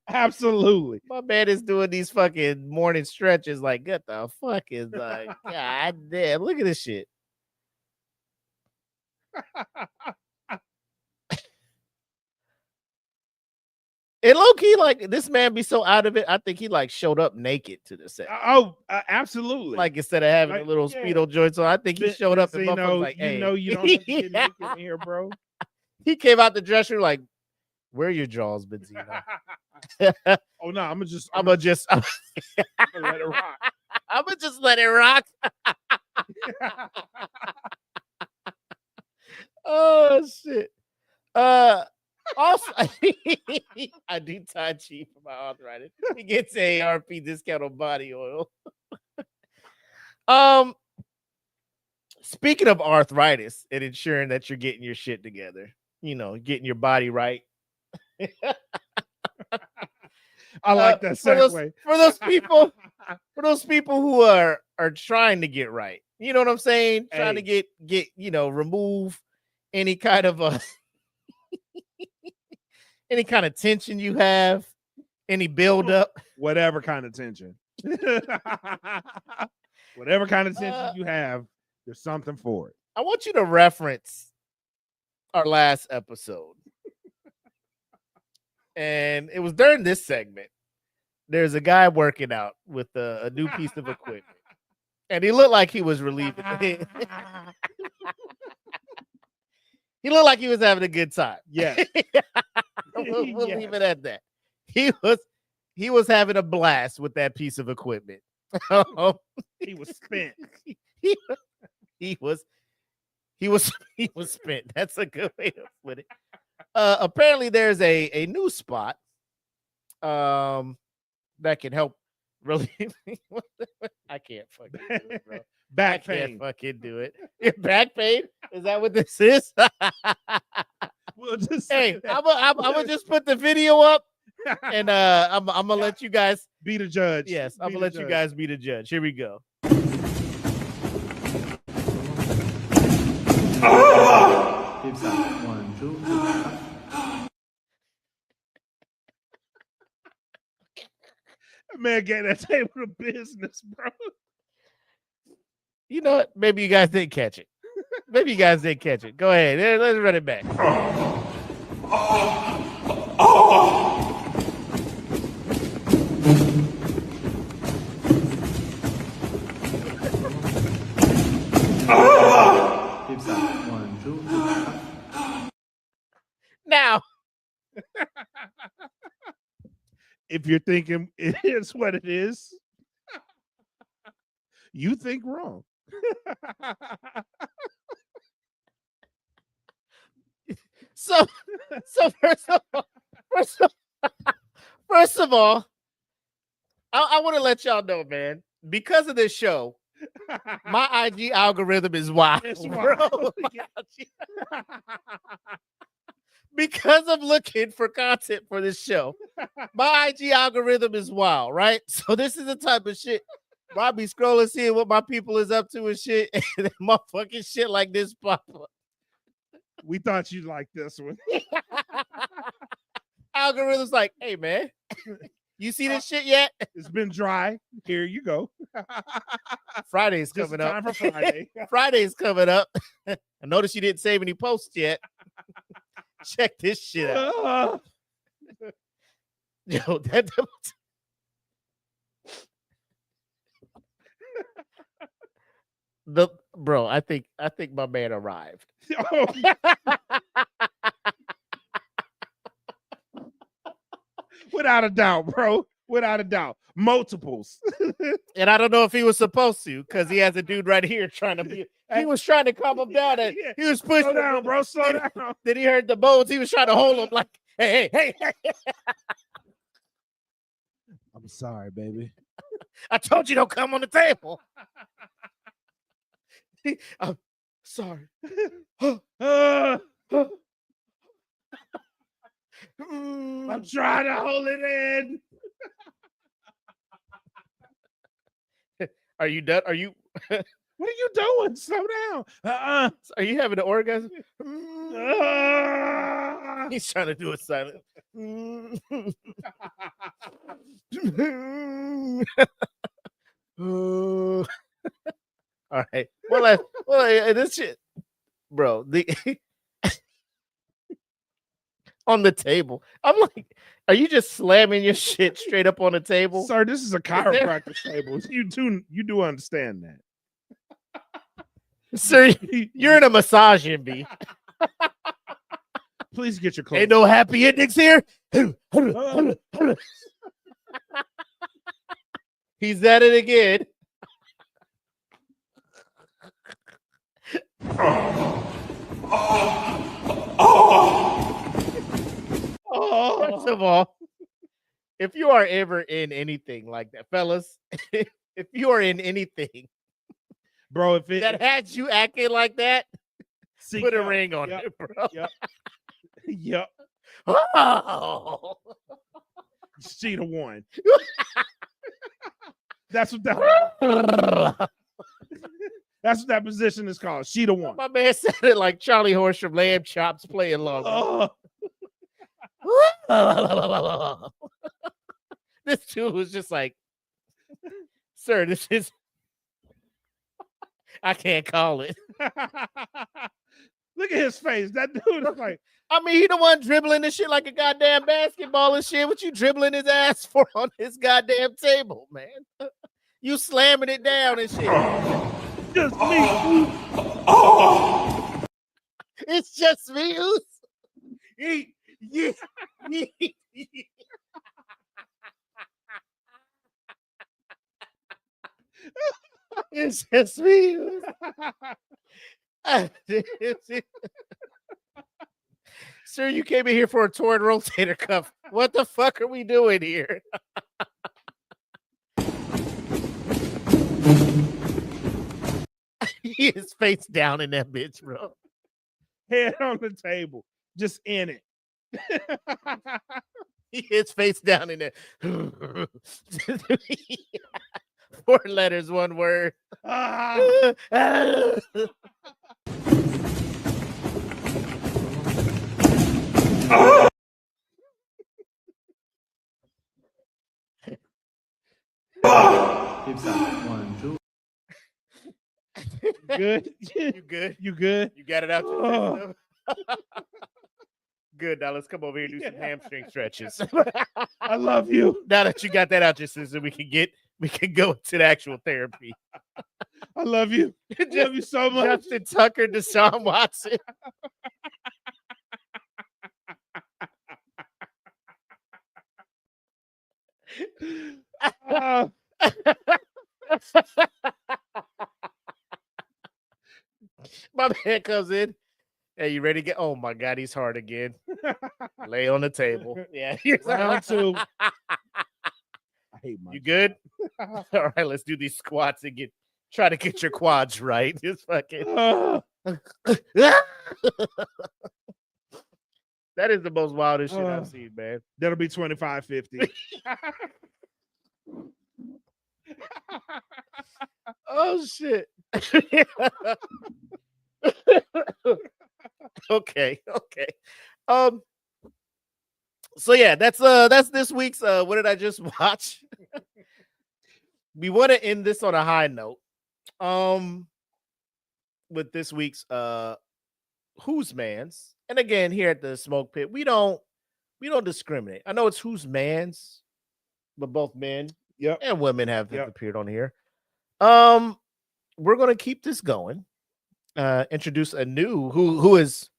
Absolutely. My man is doing these fucking morning stretches. Like, what the fuck is like? God damn! Look at this shit. And low key, like this man be so out of it. I think he like showed up naked to the set. Absolutely. Like instead of having Like, a little yeah. speedo joints on, I think he showed up and motherfuckers like, hey, you don't have to get naked in here, bro. He came out the dressing room like, where are your jaws, Benzino? Oh no, I'm gonna let it rock. I'm gonna just let it rock. Oh shit. Also, I do Tai Chi for my arthritis. He gets ARP discount on body oil. Speaking of arthritis and ensuring that you're getting your shit together, getting your body right. I like that segue. For those people who are trying to get right. You know what I'm saying? Trying to get remove any kind of any kind of tension you have, any build up, whatever kind of tension. Whatever kind of tension you have, there's something for it. I want you to reference our last episode. And it was during this segment. There's a guy working out with a new piece of equipment. And he looked like he was relieving. He looked like he was having a good time. Yeah. We'll leave it at that. He was having a blast with that piece of equipment. He was spent. He was spent. That's a good way to put it. Apparently there's a new spot that can help relieve I can't fucking do it, bro. Back pain. Can't fucking do it. Your back pain? Is that what this is? We'll just hey, I'm gonna just put the video up and I'm gonna let you guys be the judge. Yes, I'm gonna let you guys be the judge. Here we go. One, two. Man, get that table to business, bro. You know what? Maybe you guys didn't catch it. Maybe you guys didn't catch it. Go ahead. Let's run it back. One, two. Now, if you're thinking it is what it is, you think wrong. so first of all, I want to let y'all know, man, because of this show, my IG algorithm is wild. It's wild. Because of looking for content for this show, my IG algorithm is wild, right? So this is the type of shit where I be scrolling, seeing what my people is up to and shit, and then motherfucking shit like this pop up. We thought you'd like this one. Algorithm's like, hey man, you see this shit yet? It's been dry. Here you go. Friday's Just coming up. time for Friday. Friday's coming up. I noticed you didn't save any posts yet. Check this shit out. Yo, bro, I think my man arrived. Without a doubt, bro. Without a doubt. Multiples. And I don't know if he was supposed to, because he has a dude right here trying to be. He was trying to calm him down. And he was pushing. Slow down, bro. Slow down. Then he heard the bones. He was trying to hold him like, hey. I'm sorry, baby. I told you don't come on the table. I'm sorry. I'm trying to hold it in. Are you done? Are you? What are you doing? Slow down. Are you having an orgasm? He's trying to do it silent. All right. Well, this shit, bro. On the table, I'm like, Are you just slamming your shit straight up on the table? Sir, this is a chiropractor table. You do understand that. Sir, you're in a massage MB. Please get your clothes. Ain't no happy endings here. He's at it again. First of all, if you are ever in anything like that, fellas, if you are in anything, bro, if it that has you acting like that, put a ring on Yep. it, bro. Yep. Oh. She the one. That's what that. That's what that position is called. She the one. My man sounded like Charlie Horse from Lamb Chops playing along. This dude was just like, sir, this is. I can't call it. Look at his face. That dude is like. I mean, he the one dribbling this shit like a goddamn basketball and shit. What you dribbling his ass for on this goddamn table, man? You slamming it down and shit. Just me. It's just me. It's just me. Sir, you came in here for a torn rotator cuff. What the fuck are we doing here? He is face down in that bitch, bro. Head on the table. Just in it. He is face down in there. 4 letters, 1 word. Good? You good? You good? You got it out your system? Good. Now let's come over here and do some hamstring stretches. I love you. Now that you got that out your system, we can go to the actual therapy. I love you. I love you so much. Justin Tucker, Deshaun Watson. My man comes in. Hey, you ready to get? Oh my God, he's hard again. Lay on the table. Yeah. Round 2. I hate my. You good? All right, let's do these squats and try to get your quads right. Just fucking. That is the most wildest shit I've seen, man. That'll be 25.50. Oh shit. Okay. So yeah, that's this week's what did I just watch? We want to end this on a high note. With this week's Who's Man's. And again, here at the Smoke Pit, we don't discriminate. I know it's Who's Man's, but both men and women have appeared on here. We're gonna keep this going. Introduce a new who has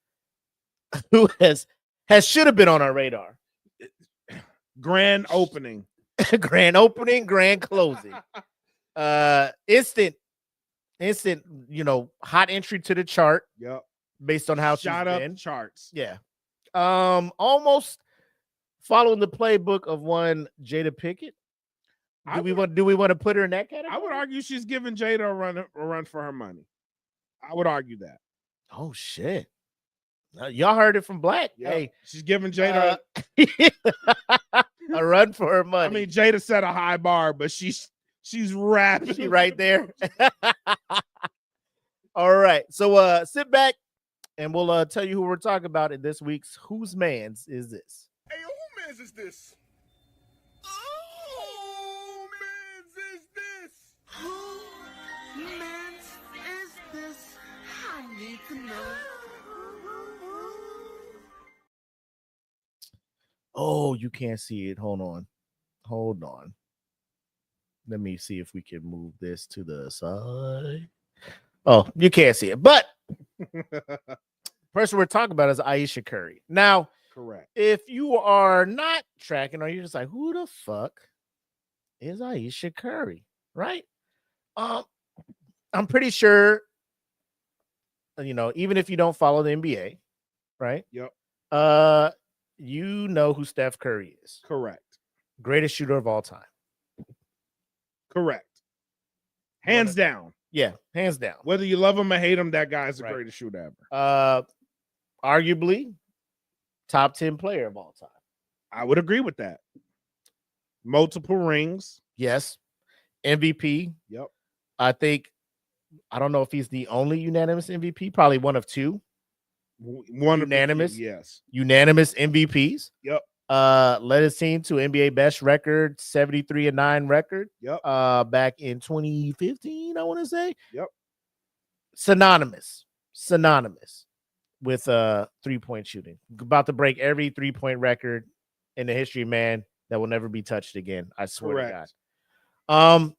should have been on our radar. Grand opening, grand closing. Instant, hot entry to the chart. Yep. Based on how shot she's up been. charts. Yeah. Almost following the playbook of one Jada Pinkett. Do we want to put her in that category? I would argue she's giving Jada a run for her money. I would argue that. Oh shit. Y'all heard it from Black. Yep. Hey, she's giving Jada a run for her money. I mean, Jada set a high bar, but she's rapping. She right there. All right. So sit back and we'll tell you who we're talking about in this week's Whose Man's Is This? Hey, yo, who man's is this? Oh, man's is this? Who man's is this? I need to know. Oh, you can't see it. Hold on. Let me see if we can move this to the side. Oh, you can't see it. But person we're talking about is Aisha Curry. Now, Correct. if you are not tracking, or you're just like, who the fuck is Aisha Curry? Right? I'm pretty sure, even if you don't follow the NBA, right? Yep. You know who Steph Curry is. Correct. Greatest shooter of all time. Correct. Hands down. Yeah, hands down. Whether you love him or hate him, that guy's the Right. greatest shooter ever. Arguably, top 10 player of all time. I would agree with that. Multiple rings. Yes. MVP. Yep. I don't know if he's the only unanimous MVP, probably one of two. One unanimous. Of the two, yes. Unanimous MVPs. Yep. Led his team to NBA best record, 73-9 record. Yep. Back in 2015, I want to say. Yep. Synonymous with 3-point shooting. About to break every 3-point record in the history, man, that will never be touched again. I swear Correct. to God.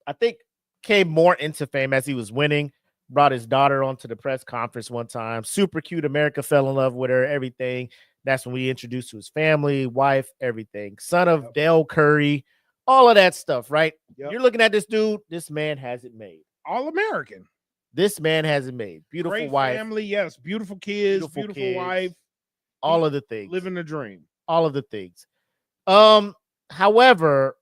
I think came more into fame as he was winning. Brought his daughter onto the press conference one time. Super cute. America fell in love with her. Everything. That's when we introduced to his family, wife, everything. Son of Dell Curry. All of that stuff, right? Yep. You're looking at this dude. This man has it made. All American. This man has it made. Beautiful Great wife. family, yes. Beautiful kids, beautiful kids, wife. all of the things. Living the dream. All of the things. However,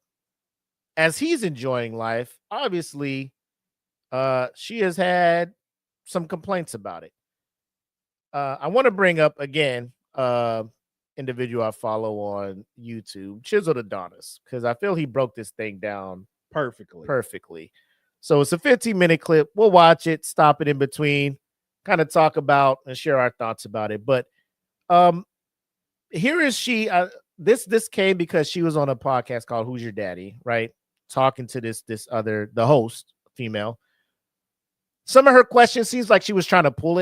as he's enjoying life, obviously, she has had some complaints about it. I want to bring up again, individual I follow on YouTube, Chiseled Adonis, because I feel he broke this thing down perfectly. So it's a 15-minute clip. We'll watch it, stop it in between, kind of talk about and share our thoughts about it. But here is she. This came because she was on a podcast called Who's Your Daddy, right? Talking to the host, female. Some of her questions seems like she was trying to pull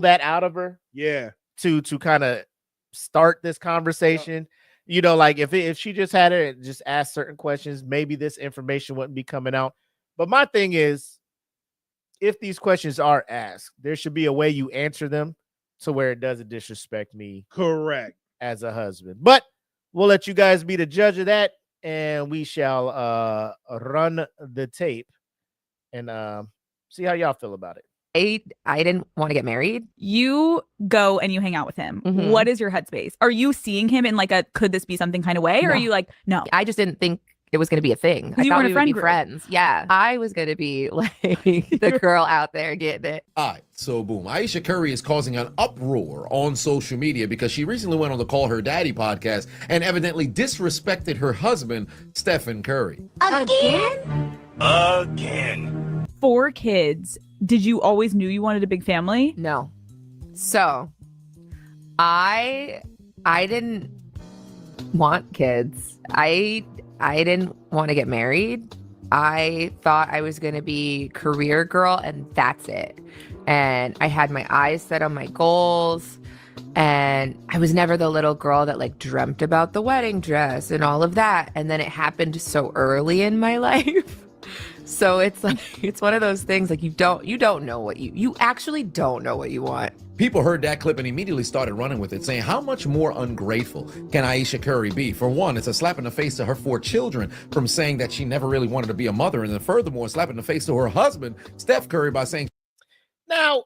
that out of her. Yeah. To kind of start this conversation. Yeah. Like if she just had her just ask certain questions, maybe this information wouldn't be coming out. But my thing is, if these questions are asked, there should be a way you answer them to where it doesn't disrespect me. Correct. As a husband. But we'll let you guys be the judge of that, and we shall run the tape and see how y'all feel about it. I didn't want to get married. You go and you hang out with him. Mhm. What is your headspace? Are you seeing him in like a could this be something kind of way? Or No. are you like, no? I just didn't think it was going to be a thing. I You thought weren't a we would friend be group. friends. Yeah. I was going to be like the girl out there getting it. All right, so boom. Aisha Curry is causing an uproar on social media because she recently went on the Call Her Daddy podcast and evidently disrespected her husband, Stephen Curry. Again? 4 kids. Did you always knew you wanted a big family? No. So I didn't want kids. I didn't want to get married. I thought I was going to be career girl and that's it. And I had my eyes set on my goals. And I was never the little girl that like dreamt about the wedding dress and all of that. And then it happened so early in my life. So it's like, it's one of those things like you don't know what you actually don't know what you want. People heard that clip and immediately started running with it, saying how much more ungrateful can Aisha Curry be? For one, it's a slap in the face to her 4 children from saying that she never really wanted to be a mother. And then furthermore, a slap in the face to her husband, Steph Curry, by saying, now,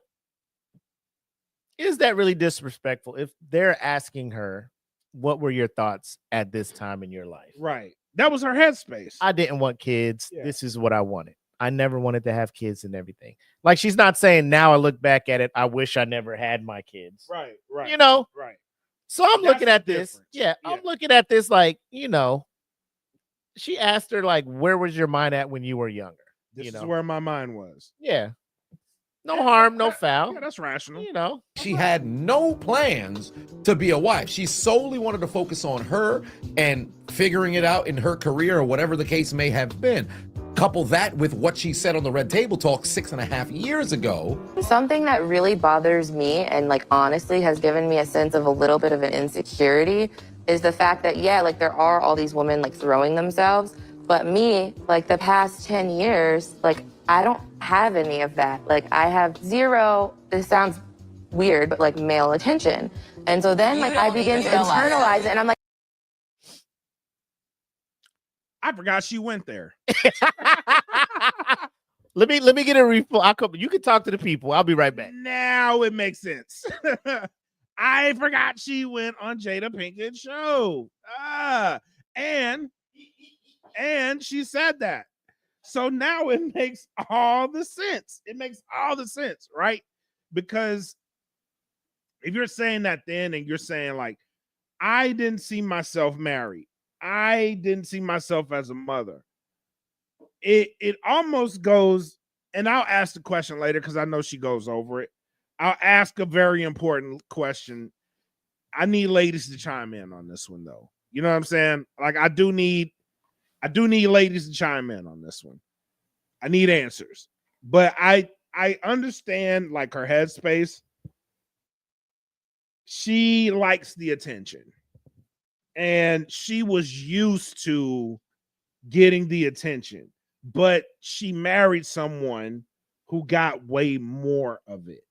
is that really disrespectful if they're asking her, what were your thoughts at this time in your life? Right. That was her headspace. I didn't want kids. Yeah. This is what I wanted. I never wanted to have kids and everything. Like, she's not saying now I look back at it, I wish I never had my kids. Right. You know? Right. So I'm That's looking at the this. difference. Yeah, I'm looking at this like, she asked her, like, where was your mind at when you were younger? This is where my mind was. Yeah. No harm, no foul. Yeah, that's rational. she had no plans to be a wife. She solely wanted to focus on her and figuring it out in her career or whatever the case may have been. Couple that with what she said on the Red Table Talk 6.5 years ago. Something that really bothers me and like honestly has given me a sense of a little bit of an insecurity is the fact that, yeah, like there are all these women like throwing themselves, but me, like the past 10 years, like I don't have any of that. Like I have zero, this sounds weird, but like male attention. And so then like I begin to internalize it and I'm like, I forgot she went there. Let me get a refill. You can talk to the people. I'll be right back. Now it makes sense. I forgot she went on Jada Pinkett's show. And she said that. So now it makes all the sense. It makes all the sense, right? Because if you're saying that then and you're saying like, I didn't see myself married. I didn't see myself as a mother. It almost goes, and I'll ask the question later because I know she goes over it. I'll ask a very important question. I need ladies to chime in on this one, though. You know what I'm saying? Like I do need ladies to chime in on this one. I need answers. But I understand like her headspace. She likes the attention. And she was used to getting the attention, but she married someone who got way more of it.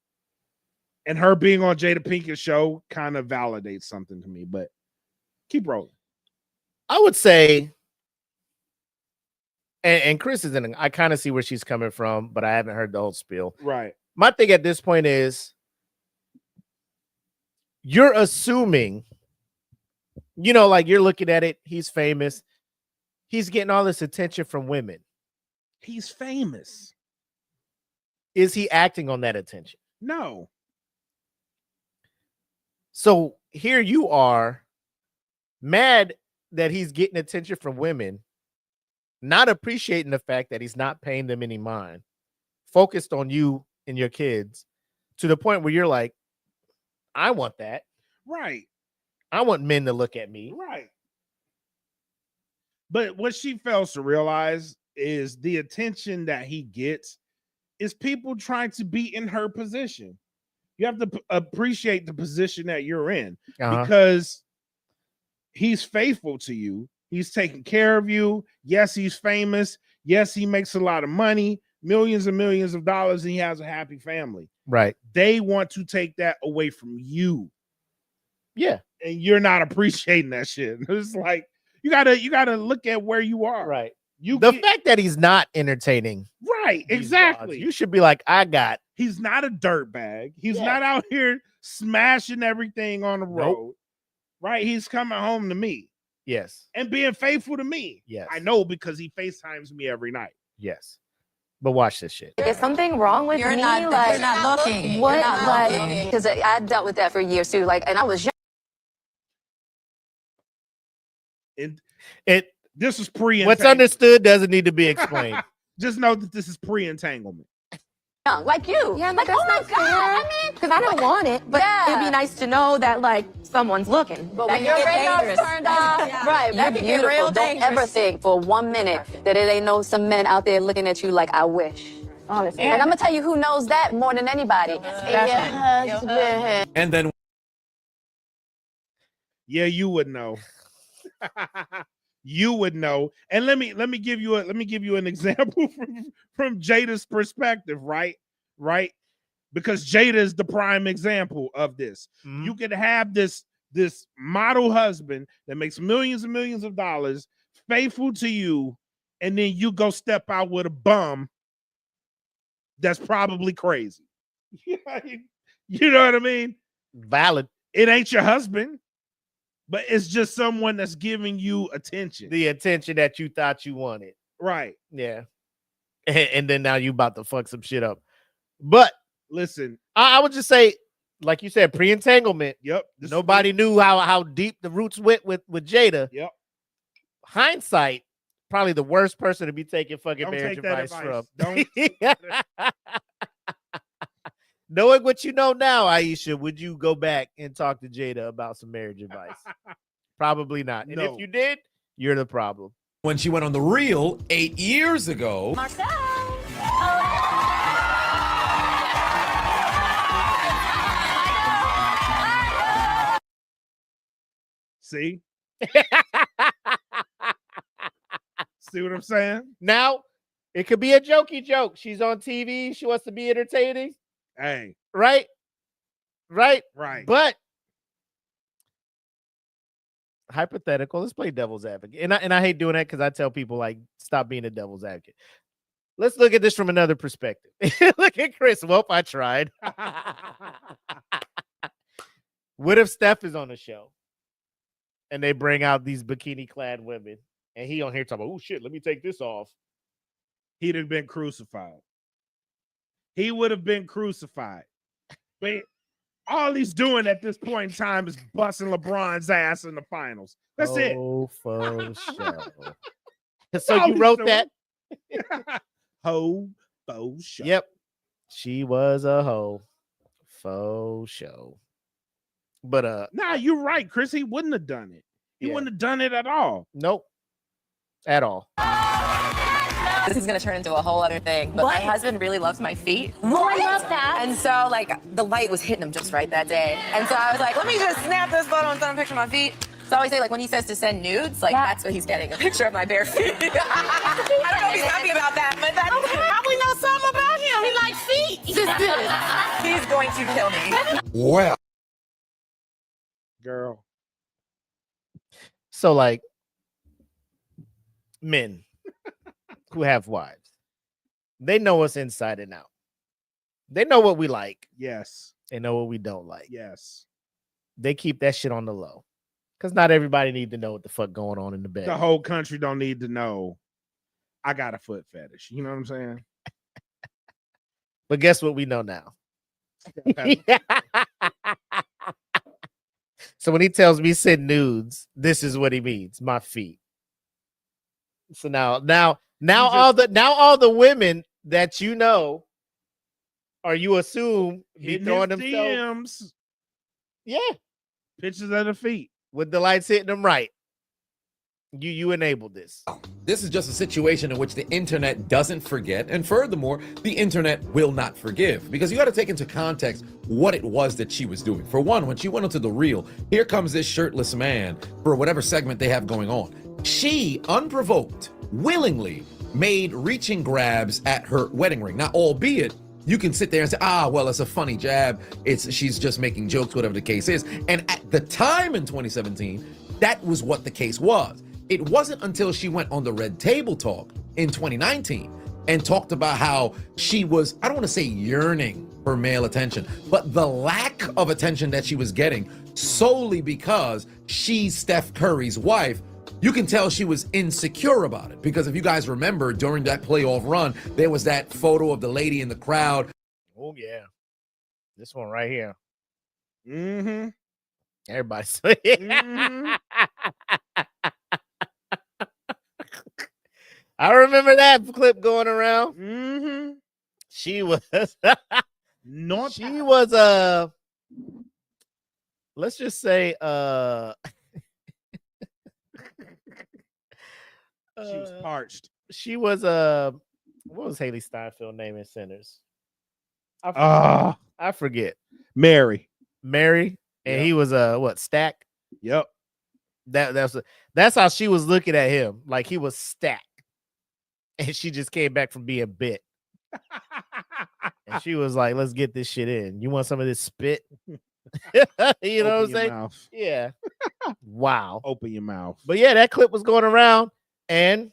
And her being on Jada Pinkett's show kind of validates something to me, but keep rolling. I would say, and Chris is in, I kind of see where she's coming from, but I haven't heard the whole spiel. Right. My thing at this point is you're assuming, you know, like you're looking at it, he's famous. He's getting all this attention from women. He's famous. Is he acting on that attention? No. So here you are, mad that he's getting attention from women, not appreciating the fact that he's not paying them any mind, focused on you and your kids, to the point where you're like, I want that. Right. I want men to look at me. Right. But what she fails to realize is the attention that he gets is people trying to be in her position. You have to appreciate the position that you're in because he's faithful to you. He's taking care of you. Yes, he's famous. Yes, he makes a lot of money, millions and millions of dollars, and he has a happy family. Right. They want to take that away from you. Yeah. And you're not appreciating that shit. It's like you gotta look at where you are. Right. The fact that he's not entertaining. Right. Exactly. You should be like, he's not a dirtbag. He's not out here smashing everything on the road. Right. He's coming home to me. Yes. And being faithful to me. Yes. I know because he FaceTimes me every night. Yes. But watch this shit. Is something wrong with me? You're not looking. What? You're not Like, because I dealt with that for years too. Like, and I was young. This is pre-entanglement. What's understood doesn't need to be explained. Just know that this is pre-entanglement. Like you. Yeah, like, oh my God. I mean, because I don't want it, but it'd be nice to know that like someone's looking. But when your radar's turned off, right, that you're can get real beautiful. Don't dangerous. ever think for 1 minute that it ain't no some men out there looking at you like I wish. Honestly. And I'm gonna tell you who knows that more than anybody. Your husband. And then you would know. You would know. And let me give you an example from Jada's perspective, right? Because Jada is the prime example of this. Mm-hmm. You could have this model husband that makes millions and millions of dollars, faithful to you, and then you go step out with a bum that's probably crazy. You know what I mean? Valid. It ain't your husband. But it's just someone that's giving you attention. The attention that you thought you wanted. Right. Yeah. And then now you about to fuck some shit up. But listen, I would just say, like you said, pre-entanglement. Yep. Nobody knew how deep the roots went with Jada. Yep. Hindsight, probably the worst person to be taking fucking marriage advice from. Don't. Knowing what you know now, Aisha, would you go back and talk to Jada about some marriage advice? Probably not. And No. if you did, you're the problem. when she went on The Real 8 years ago. Marcel. See? See what I'm saying? Now, it could be a jokey joke. She's on TV. She wants to be entertaining. Hey. Right? Right? Right. But hypothetical, let's play devil's advocate. And I hate doing that because I tell people, like, stop being a devil's advocate. Let's look at this from another perspective. Look at Chris. Well, I tried. What if Steph is on the show and they bring out these bikini-clad women and he on here talking about, oh, shit, let me take this off. He'd have been crucified. He would have been crucified. But all he's doing at this point in time is busting LeBron's ass in the finals. That's it. Oh, for sure. So you wrote that? Ho, faux show. Yep. She was a hoe. Faux show. But nah, you're right, Chris. He wouldn't have done it. He wouldn't have done it at all. Nope. At all. This is gonna turn into a whole other thing, but my husband really loves my feet. Oh, I love that. And so, like, the light was hitting him just right that day. And so I was like, let me just snap this photo and send him a picture of my feet. So I always say, like, when he says to send nudes, like, that's what he's getting, a picture of my bare feet. I don't know if he's happy about that, but that's Probably know something about him. He likes feet. he's going to kill me. Well, girl. So, like, men who have wives, they know us inside and out. They know what we like. Yes. They know what we don't like. Yes. They keep that shit on the low. Because not everybody need to know what the fuck going on in the bed. The whole country don't need to know I got a foot fetish. You know what I'm saying? But guess what we know now? So when he tells me send nudes, this is what he means, my feet. So now all the women that you know or you assume be Hitting throwing his themselves. DMs. Yeah. Pictures of the feet. With the lights hitting them right. You enabled this. This is just a situation in which the internet doesn't forget, and furthermore, the internet will not forgive, because you got to take into context what it was that she was doing. For one, when she went into The Real, here comes this shirtless man for whatever segment they have going on. She, unprovoked, willingly made reaching grabs at her wedding ring. Now, albeit you can sit there and say, well, it's a funny jab. She's just making jokes, whatever the case is. And at the time in 2017, that was what the case was. It wasn't until she went on the Red Table Talk in 2019 and talked about how she was, I don't want to say yearning for male attention, but the lack of attention that she was getting solely because she's Steph Curry's wife. You can tell she was insecure about it, because if you guys remember, during that playoff run, there was that photo of the lady in the crowd. Oh, yeah. This one right here. Mm-hmm. Everybody. Mm-hmm. I remember that clip going around. Mm-hmm. She was not. She was let's just say she was parched. She was what was Haley Steinfeld name in Sinners? I forget. Mary. And Yep. he was what, Stack? Yep. That's how she was looking at him, like he was Stack. And she just came back from being bit. And she was like, let's get this shit in. You want some of this spit? You know what I'm saying? Mouth. Yeah. Wow. Open your mouth. But yeah, that clip was going around, and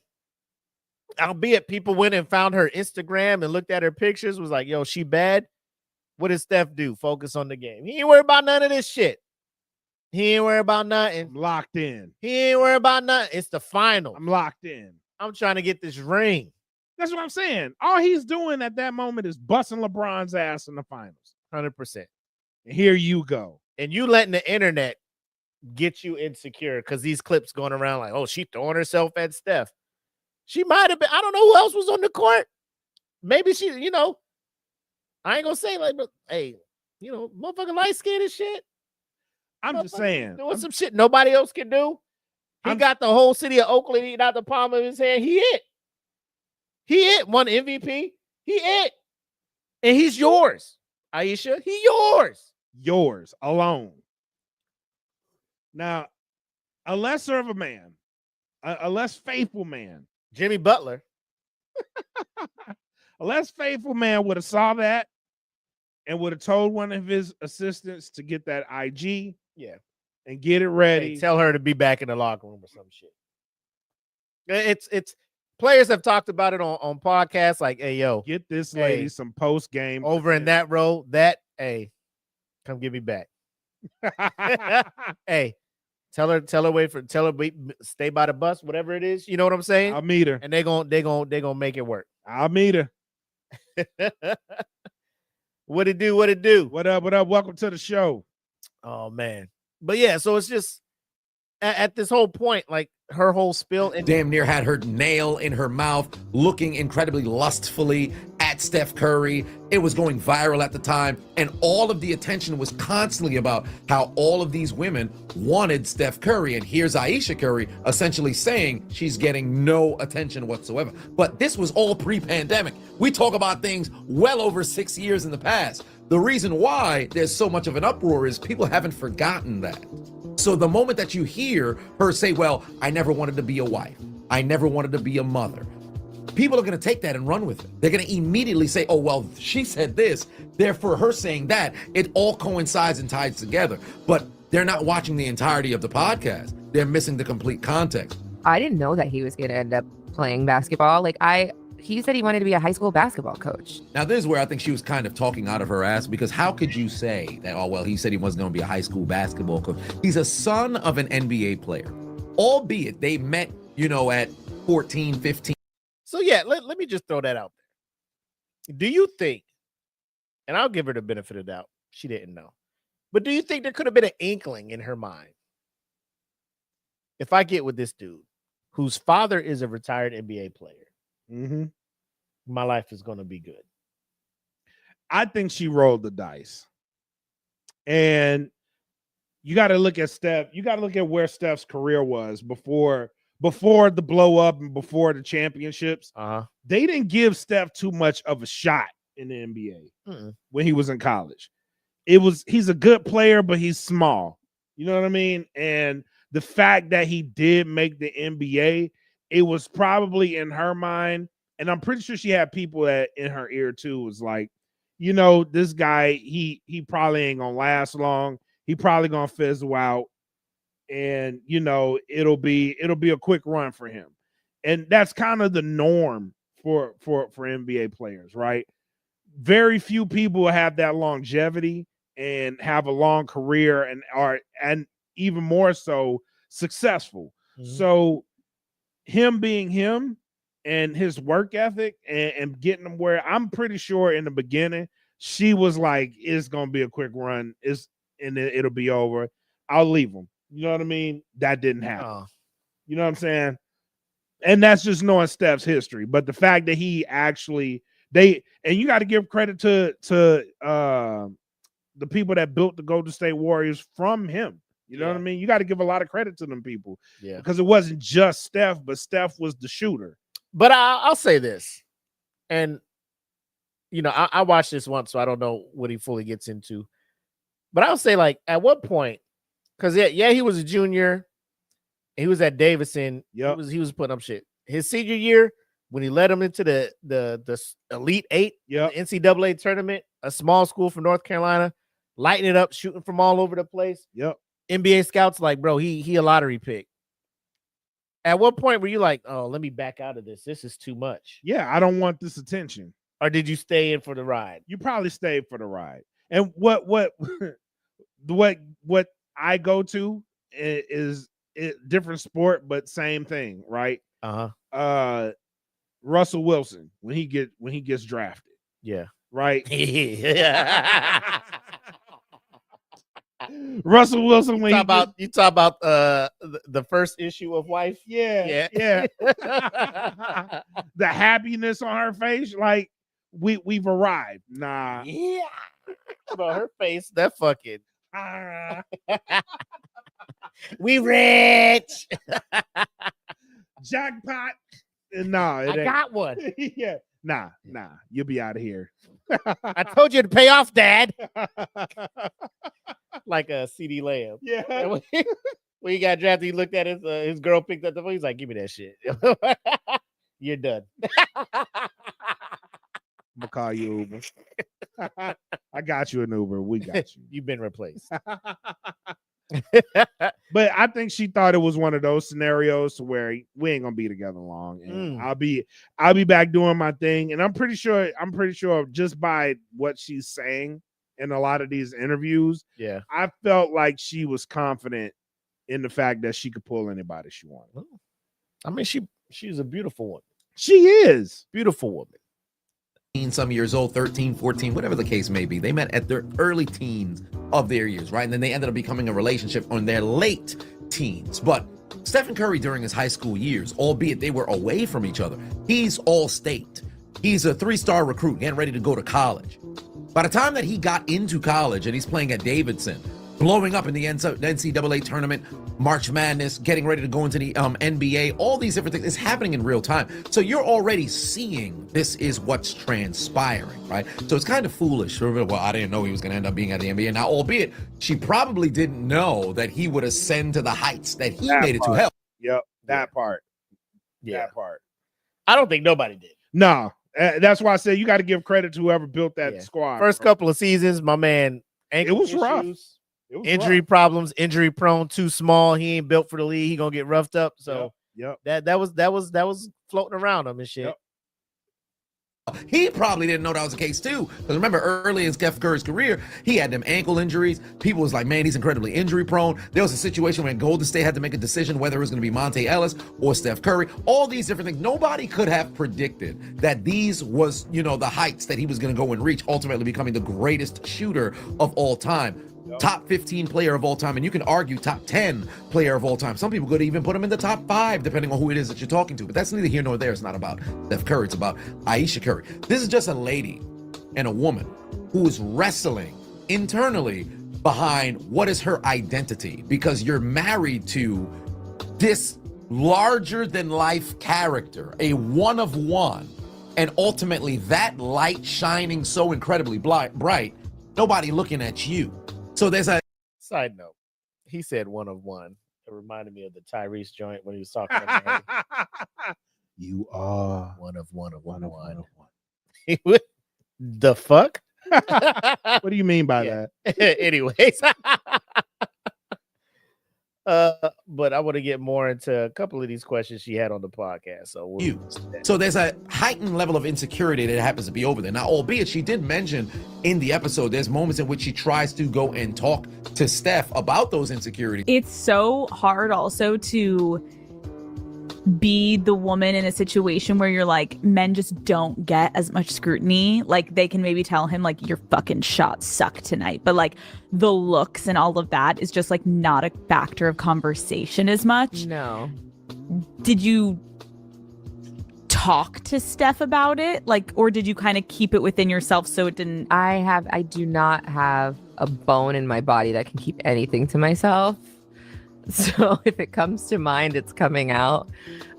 albeit people went and found her Instagram and looked at her pictures, was like, yo, she bad. What did Steph do? Focus on the game. He ain't worried about none of this shit. He ain't worried about nothing. I'm locked in. He ain't worried about nothing. It's the final. I'm locked in. I'm trying to get this ring. That's what I'm saying. All he's doing at that moment is busting LeBron's ass in the finals. 100%. And here you go. And you letting the internet get you insecure because these clips going around like, oh, she throwing herself at Steph. She might have been. I don't know who else was on the court. Maybe she, I ain't gonna say like, but hey, motherfucking light skin and shit. I'm just saying. Doing some shit nobody else can do. He got the whole city of Oakland eating out the palm of his hand. He it. Won MVP. He it. And he's yours, Aisha. He yours. Yours alone. Now, a lesser of a man, a less faithful man, Jimmy Butler. A less faithful man would have saw that and would have told one of his assistants to get that IG, and get it ready. Hey, tell her to be back in the locker room or some shit. It's players have talked about it on podcasts like, hey, yo, get this lady some post game over in that row. That, hey, come get me back. Hey, tell her stay by the bus, whatever it is. You know what I'm saying? I'll meet her, and they gonna make it work. I'll meet her. What it do? What it do? What up? What up? Welcome to the show. Oh man, but yeah, so it's just at this whole point, like her whole spill, and damn near had her nail in her mouth, looking incredibly lustfully at Steph Curry. It was going viral at the time, and all of the attention was constantly about how all of these women wanted Steph Curry, and here's Aisha Curry essentially saying she's getting no attention whatsoever. But this was all pre-pandemic. We talk about things well over 6 years in the past. The reason why there's so much of an uproar is people haven't forgotten that. So the moment that you hear her say, well, I never wanted to be a wife, I never wanted to be a mother, people are going to take that and run with it. They're going to immediately say, oh, well, she said this, therefore her saying that. It all coincides and ties together. But they're not watching the entirety of the podcast. They're missing the complete context. I didn't know that he was going to end up playing basketball. He said he wanted to be a high school basketball coach. Now, this is where I think she was kind of talking out of her ass, because how could you say that, oh, well, he said he wasn't going to be a high school basketball coach? He's a son of an NBA player, albeit they met, at 14, 15. So, yeah, let me just throw that out there. Do you think, and I'll give her the benefit of the doubt, she didn't know, but do you think there could have been an inkling in her mind? If I get with this dude whose father is a retired NBA player, my life is going to be good. I think she rolled the dice. And you got to look at Steph. You got to look at where Steph's career was before the blow up and before the championships. They didn't give Steph too much of a shot in the NBA when he was in college. He's a good player, but he's small. You know what I mean? And the fact that he did make the NBA, it was probably in her mind, and I'm pretty sure she had people that in her ear too, was like, this guy, he probably ain't gonna last long. He probably gonna fizzle out, and it'll be a quick run for him. And that's kind of the norm for NBA players, right? Very few people have that longevity and have a long career and even more so successful. So him being him and his work ethic and getting him where, I'm pretty sure in the beginning she was like, it's gonna be a quick run, and then it'll be over. I'll leave him. You know what I mean? That didn't happen. You know what I'm saying? And that's just knowing Steph's history. But the fact that he actually and you got to give credit to the people that built the Golden State Warriors from him. You know what I mean? You got to give a lot of credit to them people. Yeah. Because it wasn't just Steph, but Steph was the shooter. But I'll say this, and I watched this once, so I don't know what he fully gets into. But I'll say, like, at what point, because he was a junior, he was at Davidson. Yep. He was putting up shit. His senior year, when he led him into the Elite Eight, the NCAA tournament, a small school from North Carolina, lighting it up, shooting from all over the place. Yep. NBA scouts like, bro, he a lottery pick. At what point were you like, oh, let me back out of this? This is too much. Yeah, I don't want this attention. Or did you stay in for the ride? You probably stayed for the ride. And what I go to is different sport, but same thing, right? Russell Wilson when he gets drafted. Yeah. Right. Russell Wilson when you talk about the first issue of Wife. Yeah. The happiness on her face, like we've arrived. Nah. Yeah. Bro, her face, that fucking We rich. Jackpot. Nah, it I ain't. got one. Yeah. Nah. You'll be out of here. I told you to pay off, Dad. Like a CD Lamb. Yeah. When he got drafted, he looked at his girl picked up the phone. He's like, give me that shit. You're done. I'm gonna call you Uber. I got you an Uber. We got you. You've been replaced. But I think she thought it was one of those scenarios to where we ain't gonna be together long, and I'll be back doing my thing. And I'm pretty sure just by what she's saying in a lot of these interviews, Yeah, I felt like she was confident in the fact that she could pull anybody she wanted. I mean, she's a beautiful woman. She is Beautiful woman. Some years old, 13, 14, whatever the case may be. They met at their early teens of their years, right? And then they ended up becoming a relationship on their late teens. But Stephen Curry, during his high school years, albeit they were away from each other, he's all state. He's a 3-star recruit getting ready to go to college. By the time that he got into college and he's playing at Davidson, blowing up in the NCAA tournament, March Madness, getting ready to go into the NBA, all these different things is happening in real time. So you're already seeing this is what's transpiring, right? So it's kind of foolish. Well, I didn't know he was going to end up being at the NBA. Now, albeit she probably didn't know that he would ascend to the heights that he made it to. Hell. Yep, that part. Yeah. That part. I don't think nobody did. No, that's why I say you got to give credit to whoever built that squad. First couple of seasons, my man, it was rough. Injury problems, injury prone, too small. He ain't built for the league. He gonna get roughed up. So that was floating around him and shit. He probably didn't know that was the case too. Because remember, early in Steph Curry's career, he had them ankle injuries. People was like, man, he's incredibly injury prone. There was a situation when Golden State had to make a decision whether it was going to be Monte Ellis or Steph Curry. All these different things. Nobody could have predicted that these was, the heights that he was going to go and reach, ultimately becoming the greatest shooter of all time. Top 15 player of all time, and you can argue top 10 player of all time. Some people could even put him in the top 5, depending on who it is that you're talking to. But that's neither here nor there. It's not about Steph Curry. It's about Ayesha Curry. This is just a lady and a woman who is wrestling internally behind what is her identity, because you're married to this larger-than-life character, a one of one, and ultimately that light shining so incredibly bright, nobody looking at you. So there's a side note. He said one of one. It reminded me of the Tyrese joint when he was talking about you are one of one. What The fuck? do you mean by that? Anyways. But I want to get more into a couple of these questions she had on the podcast. So there's a heightened level of insecurity that happens to be over there. Now, albeit she did mention in the episode, there's moments in which she tries to go and talk to Steph about those insecurities. It's so hard also to be the woman in a situation where you're like, men just don't get as much scrutiny. Like, they can maybe tell him like, your fucking shots suck tonight, but like the looks and all of that is just like not a factor of conversation as much. No. Did you talk to Steph about it? Like, or did you kind of keep it within yourself so it didn't? I do not have a bone in my body that can keep anything to myself. So if it comes to mind, it's coming out.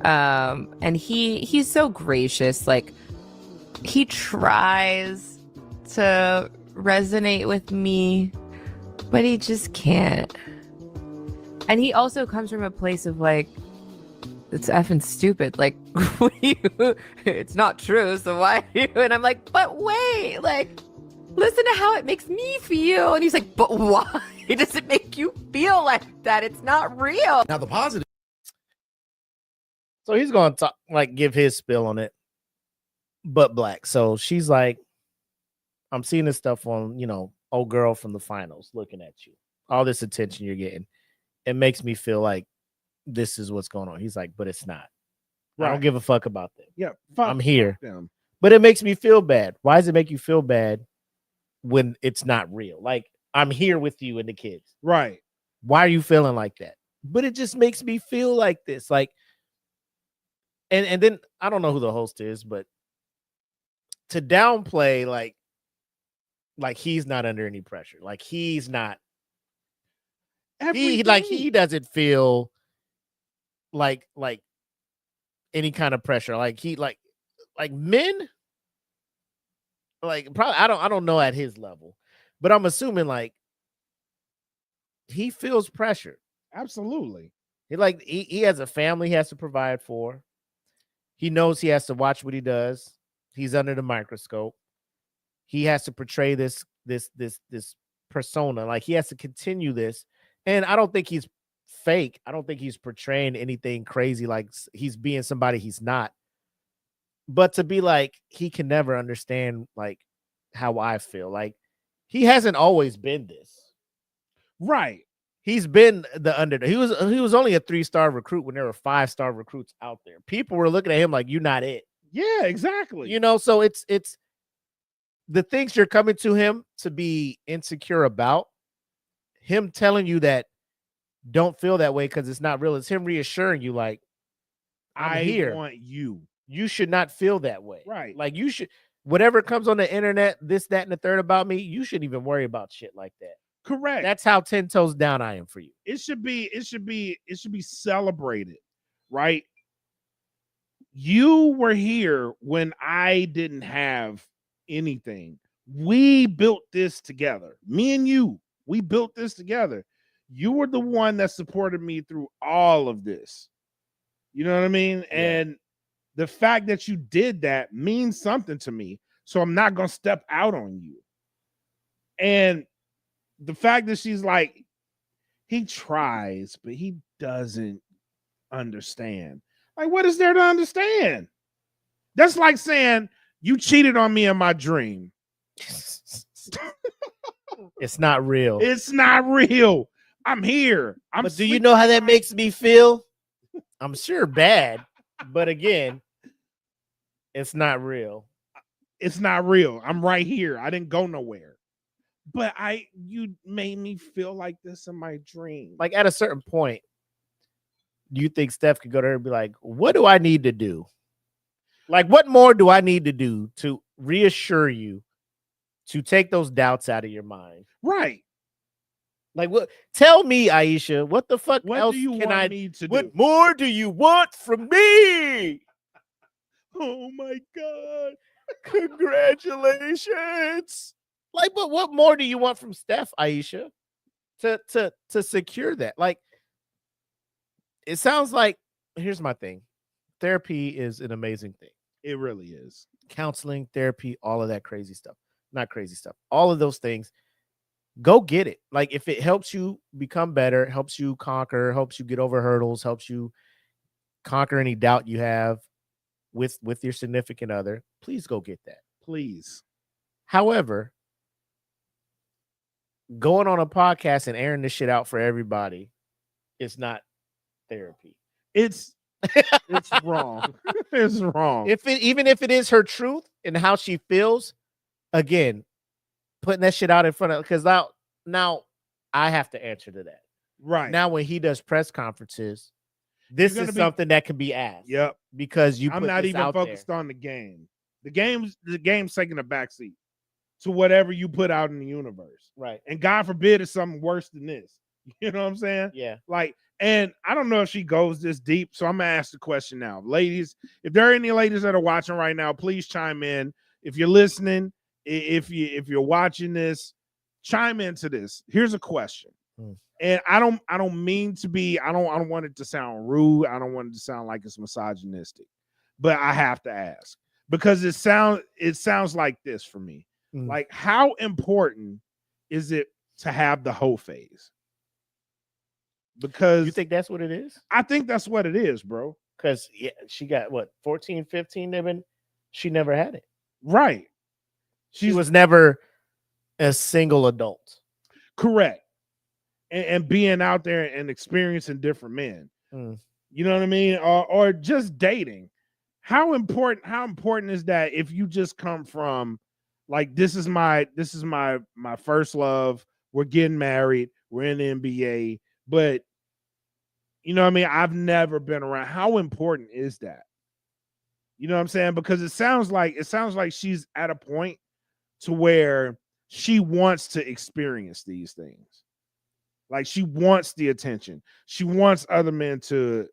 And he's so gracious. Like, he tries to resonate with me, but he just can't. And he also comes from a place of like, it's effing stupid. Like, it's not true. So why? And I'm like, but wait, like, listen to how it makes me feel. And he's like, but why does it make you feel like that? It's not real. Now the positive. So he's going to give his spill on it, but black. So she's like, I'm seeing this stuff on, old girl from the finals looking at you. All this attention you're getting. It makes me feel like this is what's going on. He's like, but it's not. Right. I don't give a fuck about them. Yeah, I'm here. Them. But it makes me feel bad. Why does it make you feel bad when it's not real? Like, I'm here with you and the kids. Right. Why are you feeling like that? But it just makes me feel like this. Like, and then I don't know who the host is, but to downplay like he's not under any pressure. Like, he's not. He doesn't feel like any kind of pressure. Like he like men, like probably I don't know at his level, but I'm assuming like he feels pressure. Absolutely. He has a family he has to provide for. He knows he has to watch what he does. He's under the microscope. He has to portray this persona. Like he has to continue this. And I don't think he's fake. I don't think he's portraying anything crazy like he's being somebody he's not. But to be like, he can never understand like how I feel. Like he hasn't always been this. Right. He's been the underdog. He was only a 3-star recruit when there were 5-star recruits out there. People were looking at him like, you're not it. Yeah, exactly. You know, so it's the things you're coming to him to be insecure about, him telling you that don't feel that way because it's not real. It's him reassuring you like, I'm here. Want you. You should not feel that way. Right. Like you should, whatever comes on the internet, this, that, and the third about me, you shouldn't even worry about shit like that. Correct. That's how 10 toes down I am for you. It should be celebrated, right? You were here when I didn't have anything. We built this together. Me and you, we built this together. You were the one that supported me through all of this. You know what I mean? Yeah. And the fact that you did that means something to me. So I'm not going to step out on you. And the fact that she's like, he tries, but he doesn't understand. Like, what is there to understand? That's like saying you cheated on me in my dream. It's not real. It's not real. I'm here. But do you know how that makes me feel? I'm sure bad, but again, it's not real. It's not real. I'm right here. I didn't go nowhere. But you made me feel like this in my dream. Like at a certain point, do you think Steph could go to her and be like, what do I need to do? Like, what more do I need to do to reassure you to take those doubts out of your mind? Right. Like, what? Tell me, Aisha, what the fuck what else do you can want I me to what do? more do you want from me? Oh my God. Congratulations. Like, but what more do you want from Steph, Aisha, to secure that? Like, it sounds like, here's my thing. Therapy is an amazing thing. It really is. Counseling, therapy, all of that crazy stuff. Not crazy stuff. All of those things. Go get it. Like, if it helps you become better, helps you conquer, helps you get over hurdles, helps you conquer any doubt you have with your significant other, please go get that. Please. However, going on a podcast and airing this shit out for everybody is not therapy. It's wrong. It's wrong. Even if it is her truth and how she feels, again, putting that shit out in front of, because now I have to answer to that. Right. Now when he does press conferences, this is something that can be asked. Yep. Because I'm not even focused on the game. The game's taking a backseat to whatever you put out in the universe. Right. And God forbid it's something worse than this. You know what I'm saying? Yeah. Like, and I don't know if she goes this deep, so I'm gonna ask the question now. Ladies, if there are any ladies that are watching right now, please chime in. If you're listening, if you're watching this, chime into this. Here's a question. And I don't mean to be, I don't want it to sound rude. I don't want it to sound like it's misogynistic, but I have to ask because it sounds like this for me. Like, how important is it to have the hoe phase? Because you think that's what it is? I think that's what it is, bro. Because she got what, 14, 15, she never had it. Right. She was never a single adult. Correct. And being out there and experiencing different men. You know what I mean? Or just dating. How important is that if you just come from like, this is my first love, we're getting married, we're in the NBA, but you know what I mean? I've never been around. How important is that? You know what I'm saying? Because it sounds like she's at a point to where she wants to experience these things. Like she wants the attention. She wants other men to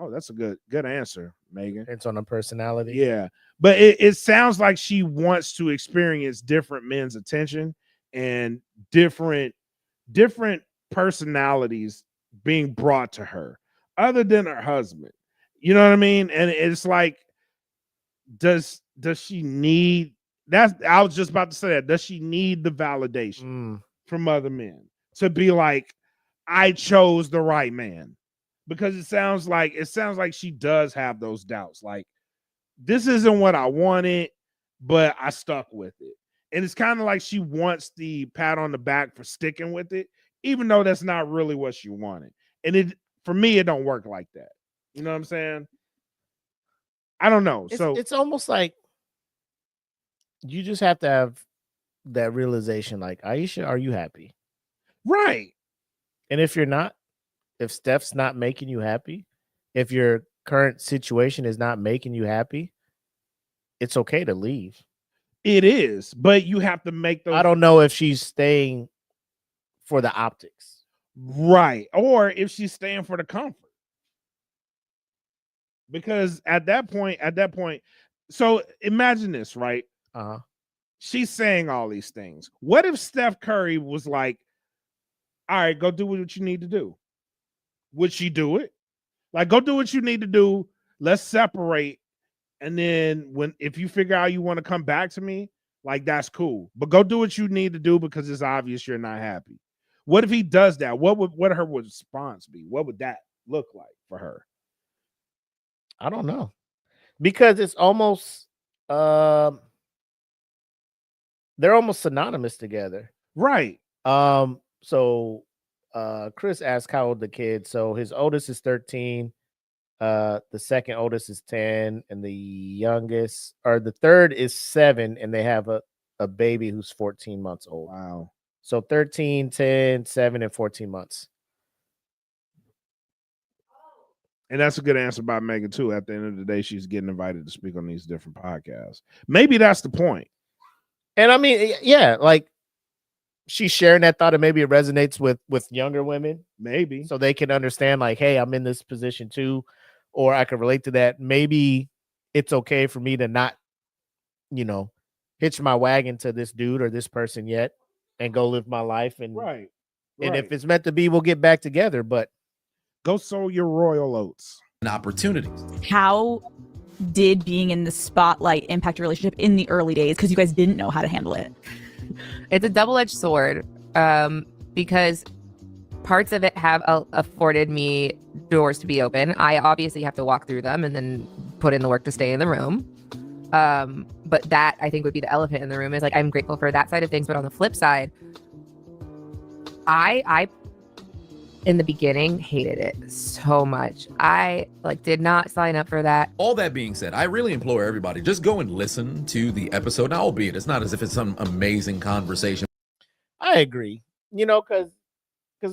that's a good answer, Megan. Depends on the personality. Yeah. But it sounds like she wants to experience different men's attention and different personalities being brought to her other than her husband. You know what I mean? And it's like, does she need that's I was just about to say that. Does she need the validation from other men to be like, I chose the right man? Because it sounds like she does have those doubts. Like, this isn't what I wanted, but I stuck with it. And it's kind of like she wants the pat on the back for sticking with it, even though that's not really what she wanted. And for me, it don't work like that. You know what I'm saying? I don't know. It's almost like you just have to have that realization, like, Aisha, are you happy? Right. And if you're not, if Steph's not making you happy, if your current situation is not making you happy, it's okay to leave. It is, but you have to make those. I don't know if she's staying for the optics. Right. Or if she's staying for the comfort. Because at that point, so imagine this, right? Uh-huh. She's saying all these things. What if Steph Curry was like, all right, go do what you need to do? Would she do it? Like, go do what you need to do. Let's separate. And then if you figure out you want to come back to me, like, that's cool. But go do what you need to do because it's obvious you're not happy. What if he does that? What would her response be? What would that look like for her? I don't know. Because it's almost they're almost synonymous together. Right. So Chris asked how old the kid. So his oldest is 13. The second oldest is 10, and the third is 7, and they have a baby who's 14 months old. Wow. So 13, 10, 7, and 14 months. And that's a good answer by Megan, too. At the end of the day, she's getting invited to speak on these different podcasts. Maybe that's the point. And I mean, yeah, like she's sharing that thought, and maybe it resonates with younger women. Maybe. So they can understand, like, hey, I'm in this position too, or I can relate to that. Maybe it's okay for me to not, hitch my wagon to this dude or this person yet and go live my life. And right. And if it's meant to be, we'll get back together. But go sow your royal oats. An opportunity. How did being in the spotlight impact your relationship in the early days? Because you guys didn't know how to handle it. It's a double-edged sword because parts of it have afforded me doors to be open. I obviously have to walk through them and then put in the work to stay in the room. But that, I think, would be the elephant in the room, is like, I'm grateful for that side of things. But on the flip side, I in the beginning hated it so much. I did not sign up for that. All that being said, I really implore everybody, just go and listen to the episode. Now, albeit it's not as if it's some amazing conversation. I agree, because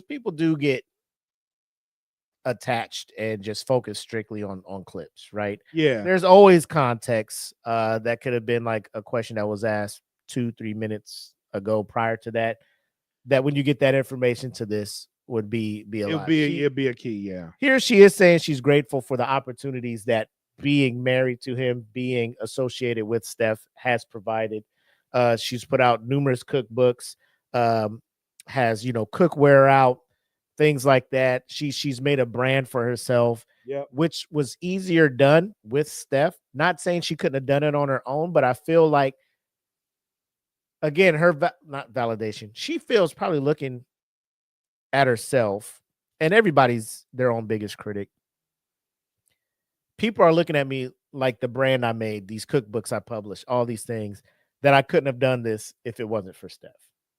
people do get attached and just focus strictly on clips, right? Yeah. There's always context that could have been like a question that was asked 2-3 minutes ago prior to that when you get that information to this would be a lot. It'd be a key, yeah. Here she is saying she's grateful for the opportunities that being married to him, being associated with Steph has provided. She's put out numerous cookbooks, has cookware out, things like that. She's made a brand for herself, which was easier done with Steph. Not saying she couldn't have done it on her own, but I feel like, again, her not validation. She feels probably looking at herself, and everybody's their own biggest critic. People are looking at me like the brand I made, these cookbooks I published, all these things, that I couldn't have done this if it wasn't for Steph.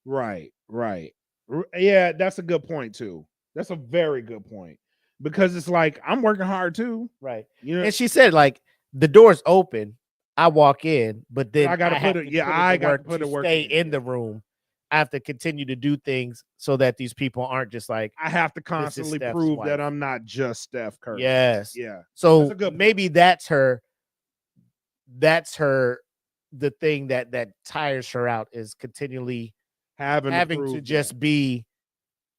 Right. Yeah, that's a good point too. That's a very good point, because it's like, I'm working hard too. Right. And she said, like, the door's open, I walk in, but then I got to put it work stay in the room. I have to continue to do things so that these people aren't just like, I have to constantly prove that I'm not just Steph Curry. Yes. Yeah. So maybe that's her, the thing that tires her out, is continually having to just be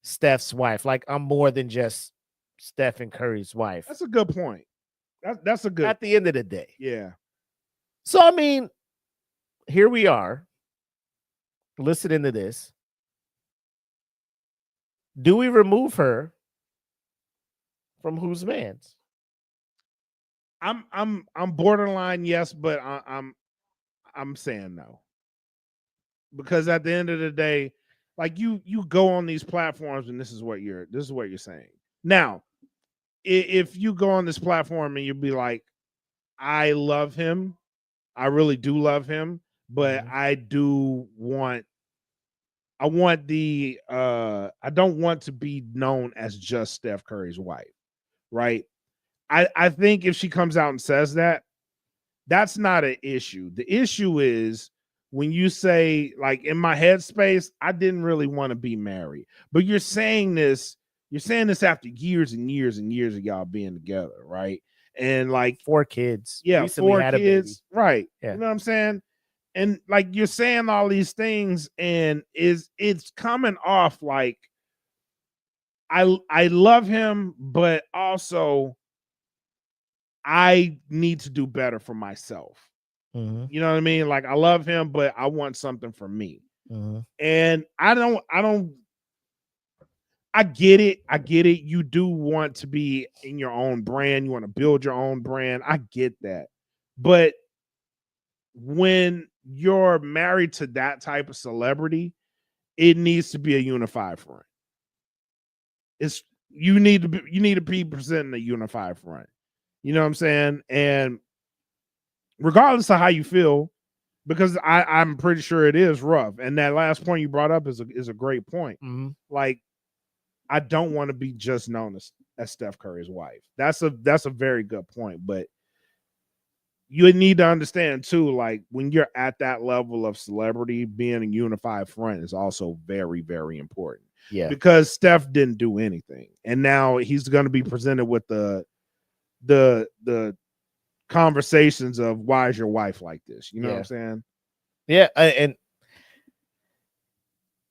Steph's wife. Like, I'm more than just Stephen Curry's wife. That's a good point. That's a good. At the end of the day. Yeah. So, I mean, here we are. Listening to this. Do we remove her from Whose Man's? I'm borderline yes, but I'm saying no. Because at the end of the day, like you go on these platforms and this is what you're saying. Now, if you go on this platform and you'll be like, I love him, I really do love him, but I don't want to be known as just Steph Curry's wife, right? I think if she comes out and says that, that's not an issue. The issue is when you say, like, in my headspace, I didn't really want to be married, but you're saying this after years and years and years of y'all being together, right? And like 4 kids. Yeah, Recently 4 had a kids, right? Yeah. You know what I'm saying? And like you're saying all these things, and it's coming off like I love him, but also I need to do better for myself. Mm-hmm. You know what I mean? Like, I love him, but I want something for me. Mm-hmm. And I get it. You do want to be in your own brand. You want to build your own brand. I get that. But when you're married to that type of celebrity, it needs to be a unified front. You need to be presenting a unified front. You know what I'm saying? And regardless of how you feel, because I'm pretty sure it is rough. And that last point you brought up is a great point. Mm-hmm. Like, I don't want to be just known as Steph Curry's wife. That's a very good point. But you need to understand too, like, when you're at that level of celebrity, being a unified front is also very, very important. Yeah. Because Steph didn't do anything. And now he's going to be presented with the conversations of, why is your wife like this? You know what I'm saying? Yeah. And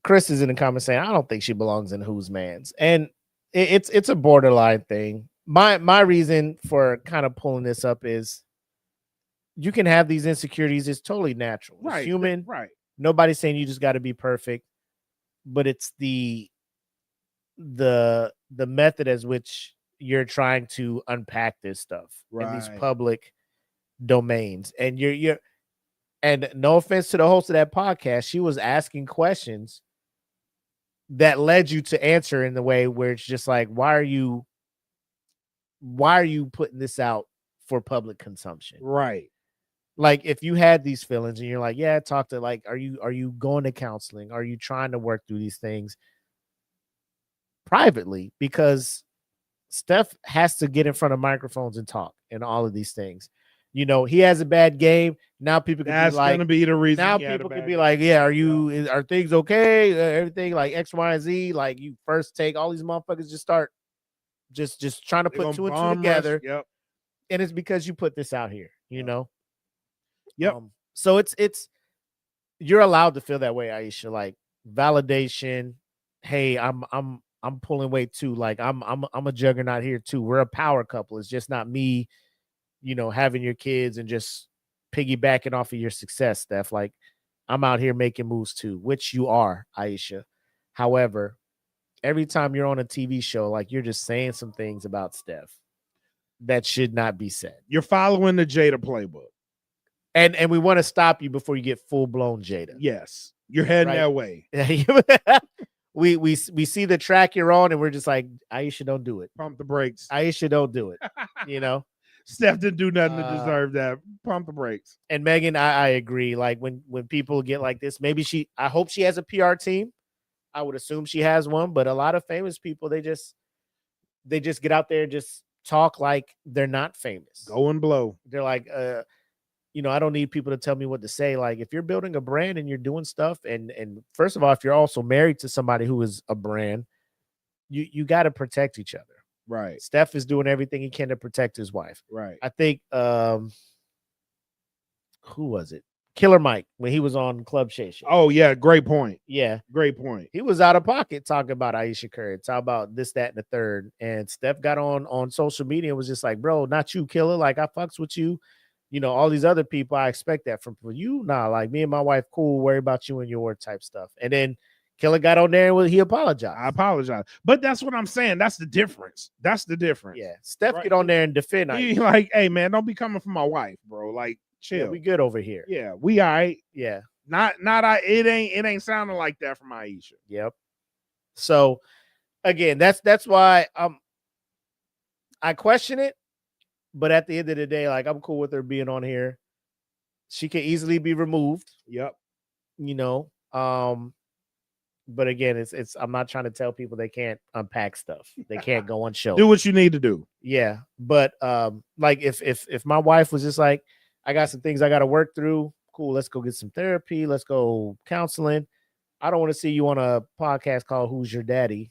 Chris is in the comments saying, I don't think she belongs in Whose Man's. And it's a borderline thing. My reason for kind of pulling this up is you can have these insecurities. It's totally natural. Right. It's human. Right. Nobody's saying you just got to be perfect, but it's the method as which you're trying to unpack this stuff in these Right. public domains. And you're and no offense to the host of that podcast, she was asking questions that led you to answer in the way where it's just like, why are you putting this out for public consumption? Right. Like, if you had these feelings and you're like, yeah, talk to, like, are you going to counseling? Are you trying to work through these things privately? Because Steph has to get in front of microphones and talk and all of these things. You know, he has a bad game. Now people can That's be like, gonna be the reason. now he had a people can bad be game. like, yeah, are things okay? Everything like X, Y, and Z. Like, you first take all these motherfuckers just start just trying to They put gonna 2 and 2 bomb rush. together. Yep. And it's because you put this out here, you know? Yep. So it's you're allowed to feel that way, Aisha. Like, validation. Hey, I'm pulling weight too. Like, I'm a juggernaut here too. We're a power couple. It's just not me, you know, having your kids and just piggybacking off of your success, Steph. Like, I'm out here making moves too, which you are, Aisha. However, every time you're on a TV show, like, you're just saying some things about Steph that should not be said. You're following the Jada playbook. And we want to stop you before you get full-blown Jada. Yes. You're heading Right. that way. we see the track you're on, and we're just like, Aisha, don't do it. Pump the brakes. Aisha, don't do it. You know? Steph didn't do nothing to deserve that. Pump the brakes. And Megan, I agree. Like, when people get like this, maybe I hope she has a PR team. I would assume she has one, but a lot of famous people, they just get out there and just talk like they're not famous. Go and blow. They're like, you know, I don't need people to tell me what to say. Like, if you're building a brand and you're doing stuff, and first of all, if you're also married to somebody who is a brand, you got to protect each other. Right. Steph is doing everything he can to protect his wife. Right. I think who was it? Killer Mike when he was on Club Shay Shay. Oh yeah, great point. Yeah, Great point. he was out of pocket talking about Aisha Curry, talking about this, that, and the third. And Steph got on social media and was just like, bro, not you, Killer. Like, I fucks with you. You know, all these other people, I expect that from you. Nah, like me and my wife, cool, worry about you and your type stuff. And then Killer got on there and he apologized. I apologize. But that's what I'm saying. That's the difference. That's the difference. Yeah. Steph Right. get on there and defend He Aisha. like, hey man, don't be coming for my wife, bro. Like, chill. Yeah, we good over here. Yeah, we all right. Yeah. It ain't sounding like that from Aisha. Yep. So again, that's why I question it, but at the end of the day, like I'm cool with her being on here. She can easily be removed. Yep. You know, but again, it's I'm not trying to tell people they can't unpack stuff. They can't go on shows. Do what you need to do. Yeah, but like if my wife was just like, I got some things I got to work through. Cool, let's go get some therapy. Let's go counseling. I don't want to see you on a podcast called Who's Your Daddy?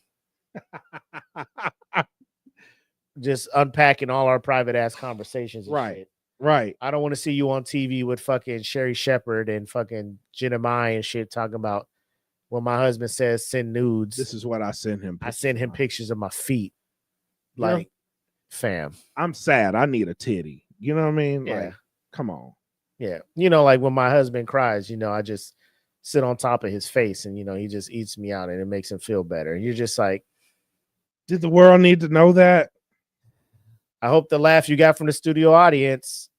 Just unpacking all our private ass conversations. And Right. shit. Right. I don't want to see you on TV with fucking Sherry Shepherd and fucking Jenna Mai and shit talking about when my husband says send nudes. This is what I send him. I send him pictures of my feet. Yeah. Like, fam. I'm sad. I need a titty. You know what I mean? Yeah. Like, come on. Yeah. You know, like when my husband cries, you know, I just sit on top of his face and, you know, he just eats me out and it makes him feel better. And you're just like, did the world need to know that? I hope the laugh you got from the studio audience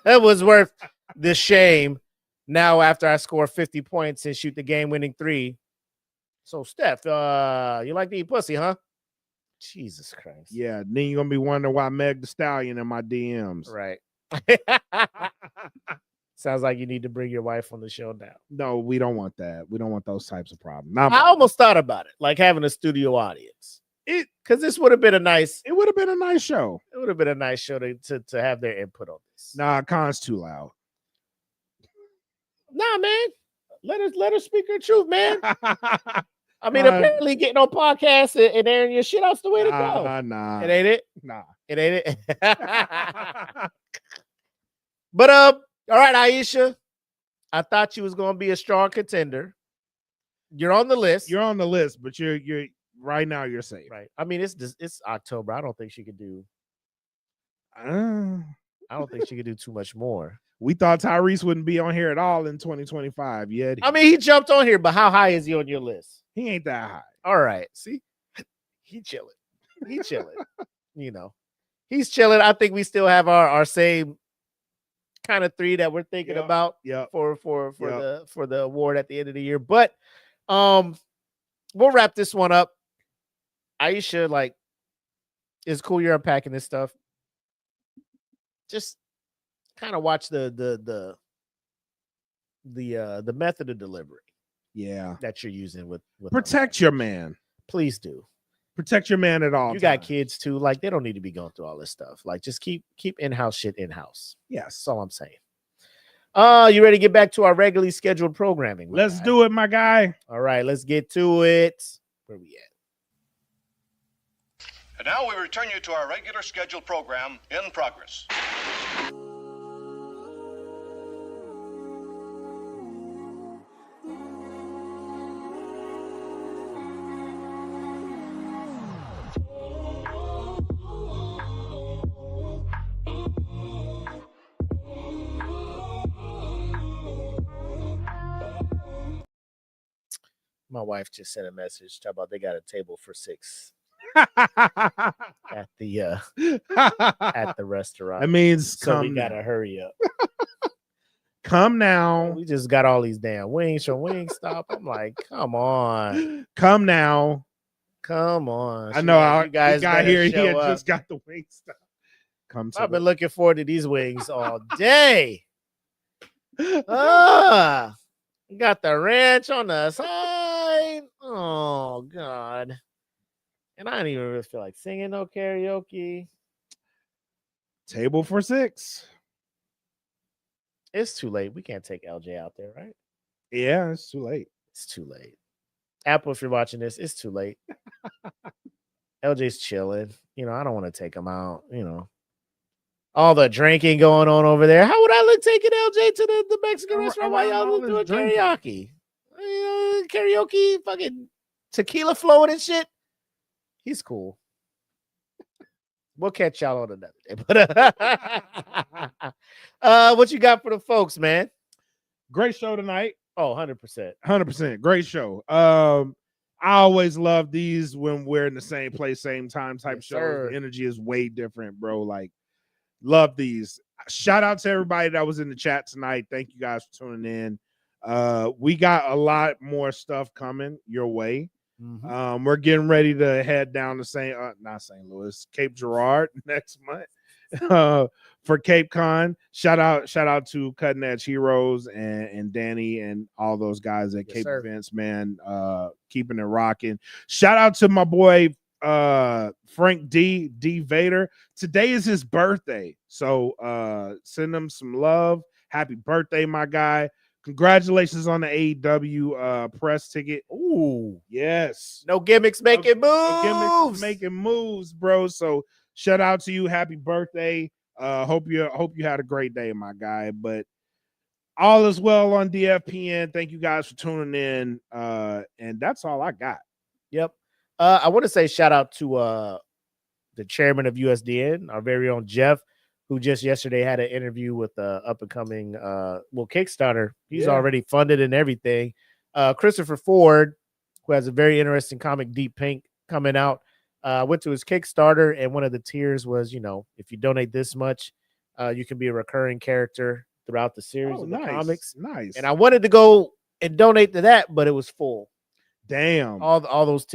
was worth the shame. Now, after I score 50 points and shoot the game-winning 3. So, Steph, you like to eat pussy, huh? Jesus Christ. Yeah. Then you're gonna be wondering why Meg the Stallion in my DMs. Right. Sounds like you need to bring your wife on the show now. No, we don't want that. We don't want those types of problems. Not I almost thought about it, like having a studio audience. Because this would have been a nice. It would have been a nice show. It would have been a nice show to have their input on this. Nah, Khan's too loud. Nah, man. Let her speak her truth, man. I mean, apparently getting on podcasts and airing your shit out's the way to go. Nah. It ain't it? Nah. It ain't it. But all right, Aisha. I thought you was gonna be a strong contender. You're on the list. You're on the list, but you're right now you're safe. Right. I mean, it's October. I don't think she could do. I don't think she could do too much more. We thought Tyrese wouldn't be on here at all in 2025. Yet I mean, he jumped on here, but how high is he on your list? he ain't that high. All right. See, he chilling. He chilling. You know, he's chilling. I think we still have our same kind of 3 that we're thinking about. For the award at the end of the year. But we'll wrap this one up. Aisha, like, it's cool you're unpacking this stuff. Just kind of watch the method of delivery. Yeah. That you're using with Protect your man. Please do. Protect your man at all You times. got kids too. Like, they don't need to be going through all this stuff. Like, just keep in-house shit in-house. Yes. That's all I'm saying. You ready to get back to our regularly scheduled programming? Let's do it, my guy. All right, let's get to it. Where we at? And now we return you to our regular scheduled program in progress. My wife just sent a message talking about they got a table for 6 at the restaurant. That means so we come gotta now. hurry up. Come now. We just got all these damn wings from Wingstop. I'm like, come on. Come now. Come on. I know Like, you guys got better here. He show had up. just got the wing stuff. Come to I've been looking forward to these wings all day. Got the ranch on the side. Oh God. And I didn't even really feel like singing no karaoke. Table for 6. It's too late. We can't take LJ out there, right? Yeah, it's too late. It's too late. Apple, if you're watching this, it's too late. LJ's chilling. You know, I don't want to take him out. You know, All the drinking going on over there. How would I look taking LJ to the Mexican restaurant while y'all all doing this drinking. karaoke? Karaoke, fucking tequila flowing and shit. He's cool. We'll catch y'all on another day. But what you got for the folks, man? Great show tonight. Oh, 100%. 100%. Great show. I always love these when we're in the same place, same time type Yes, shows. sir. The energy is way different, bro. Like, love these. Shout out to everybody that was in the chat tonight. Thank you guys for tuning in. We got a lot more stuff coming your way. Mhm. We're getting ready to head down to not St. Louis, Cape Girardeau next month for Cape Con. Shout out to Cutting Edge Heroes and Danny and all those guys at Yes, Cape sir. Events, man. Keeping it rocking. Shout out to my boy Frank D Vader. Today is his birthday, so send him some love. Happy birthday, my guy. Congratulations on the AEW press ticket. Ooh, yes. No gimmicks making moves. No gimmicks making moves, bro. So shout out to you. Happy birthday. Hope you had a great day, my guy. But all is well on DFPN. Thank you guys for tuning in. And that's all I got. Yep. I want to say shout out to the chairman of USDN, our very own Jeff, who just yesterday had an interview with the up and coming Kickstarter. He's Yeah. already funded and everything. Christopher Ford, who has a very interesting comic, Deep Pink, coming out. Went to his Kickstarter, and one of the tiers was, if you donate this much, you can be a recurring character throughout the series of the comics. Nice. And I wanted to go and donate to that, but it was full. Damn. All those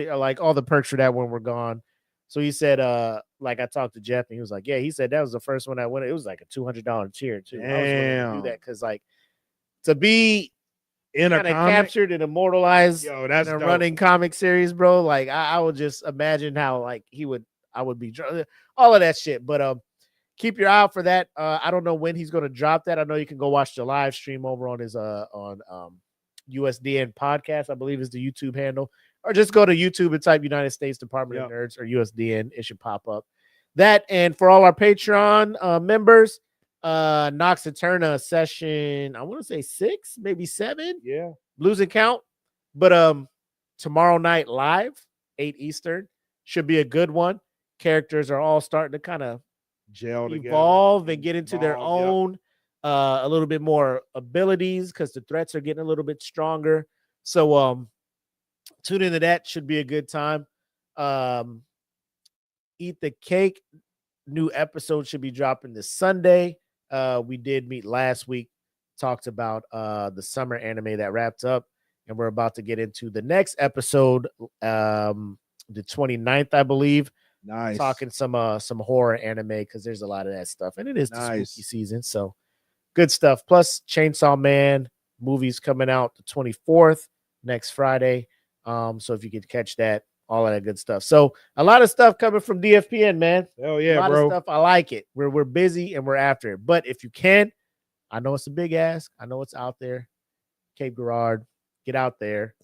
all the perks for that one were gone. So he said, I talked to Jeff, and he was like, yeah, he said that was the first one I went. It was like a $200 tier too. I was willing to do that because to be in a kind of comic? captured and immortalized that's in a dope. running comic series, bro. I would just imagine how I would be all of that shit. But keep your eye out for that. I don't know when he's going to drop that. I know you can go watch the live stream over on his on USDN podcast, I believe is the YouTube handle, or just go to YouTube and type United States Department of Nerds or USDN. It should pop up. That, and for all our Patreon members, Nox Eterna session, I want to say 6, maybe 7. Yeah. Losing count. But tomorrow night live, 8 Eastern, should be a good one. Characters are all starting to kind of gel evolve and get into their Evolve, yep. own a little bit more abilities because the threats are getting a little bit stronger. So tune into that. Should be a good time. Eat the Cake new episode should be dropping this Sunday. We did meet last week, talked about the summer anime that wrapped up, and we're about to get into the next episode, the 29th, I believe. Nice. Talking some horror anime because there's a lot of that stuff, and it is the Nice. spooky season, so good stuff. Plus Chainsaw Man movies coming out the 24th next Friday. So if you could catch that, all of that good stuff. So a lot of stuff coming from DFPN, man. Hell yeah, a lot bro. of stuff. I like it. We're busy and we're after it. But if you can, I know it's a big ask. I know it's out there. Cape Girardeau, get out there.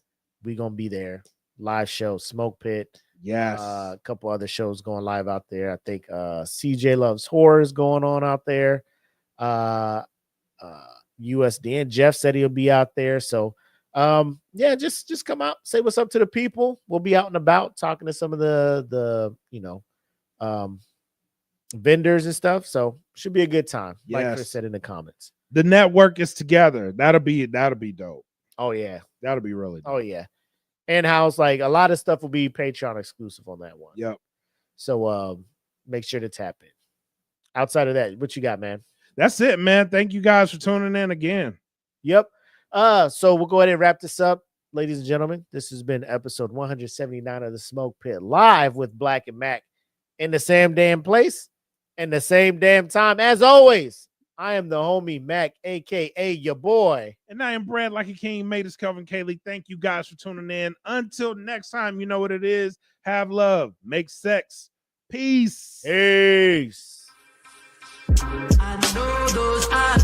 We gonna be there. Live show, SmokePIt. Yes. A couple other shows going live out there. I think CJ Loves Horror is going on out there. USDN. Jeff said he'll be out there. So yeah, just come out, say what's up to the people. We'll be out and about talking to some of the vendors and stuff. So should be a good time. Like Yes. Chris said in the comments. The network is together. That'll be dope. Oh yeah. That'll be really dope. Oh yeah. And house, like a lot of stuff will be Patreon exclusive on that one. Yep. So make sure to tap in. Outside of that, what you got, man? That's it, man. Thank you guys for tuning in again. Yep. So we'll go ahead and wrap this up, ladies and gentlemen. This has been episode 179 of the Smoke Pit, live with Black and Mac in the same damn place and the same damn time. As always, I am the homie Mac, aka your boy. And I am Brad like a king, made us Kelvin Kaylee. Thank you guys for tuning in. Until next time, you know what it is. Have love, make sex. Peace. Peace. I know those eyes.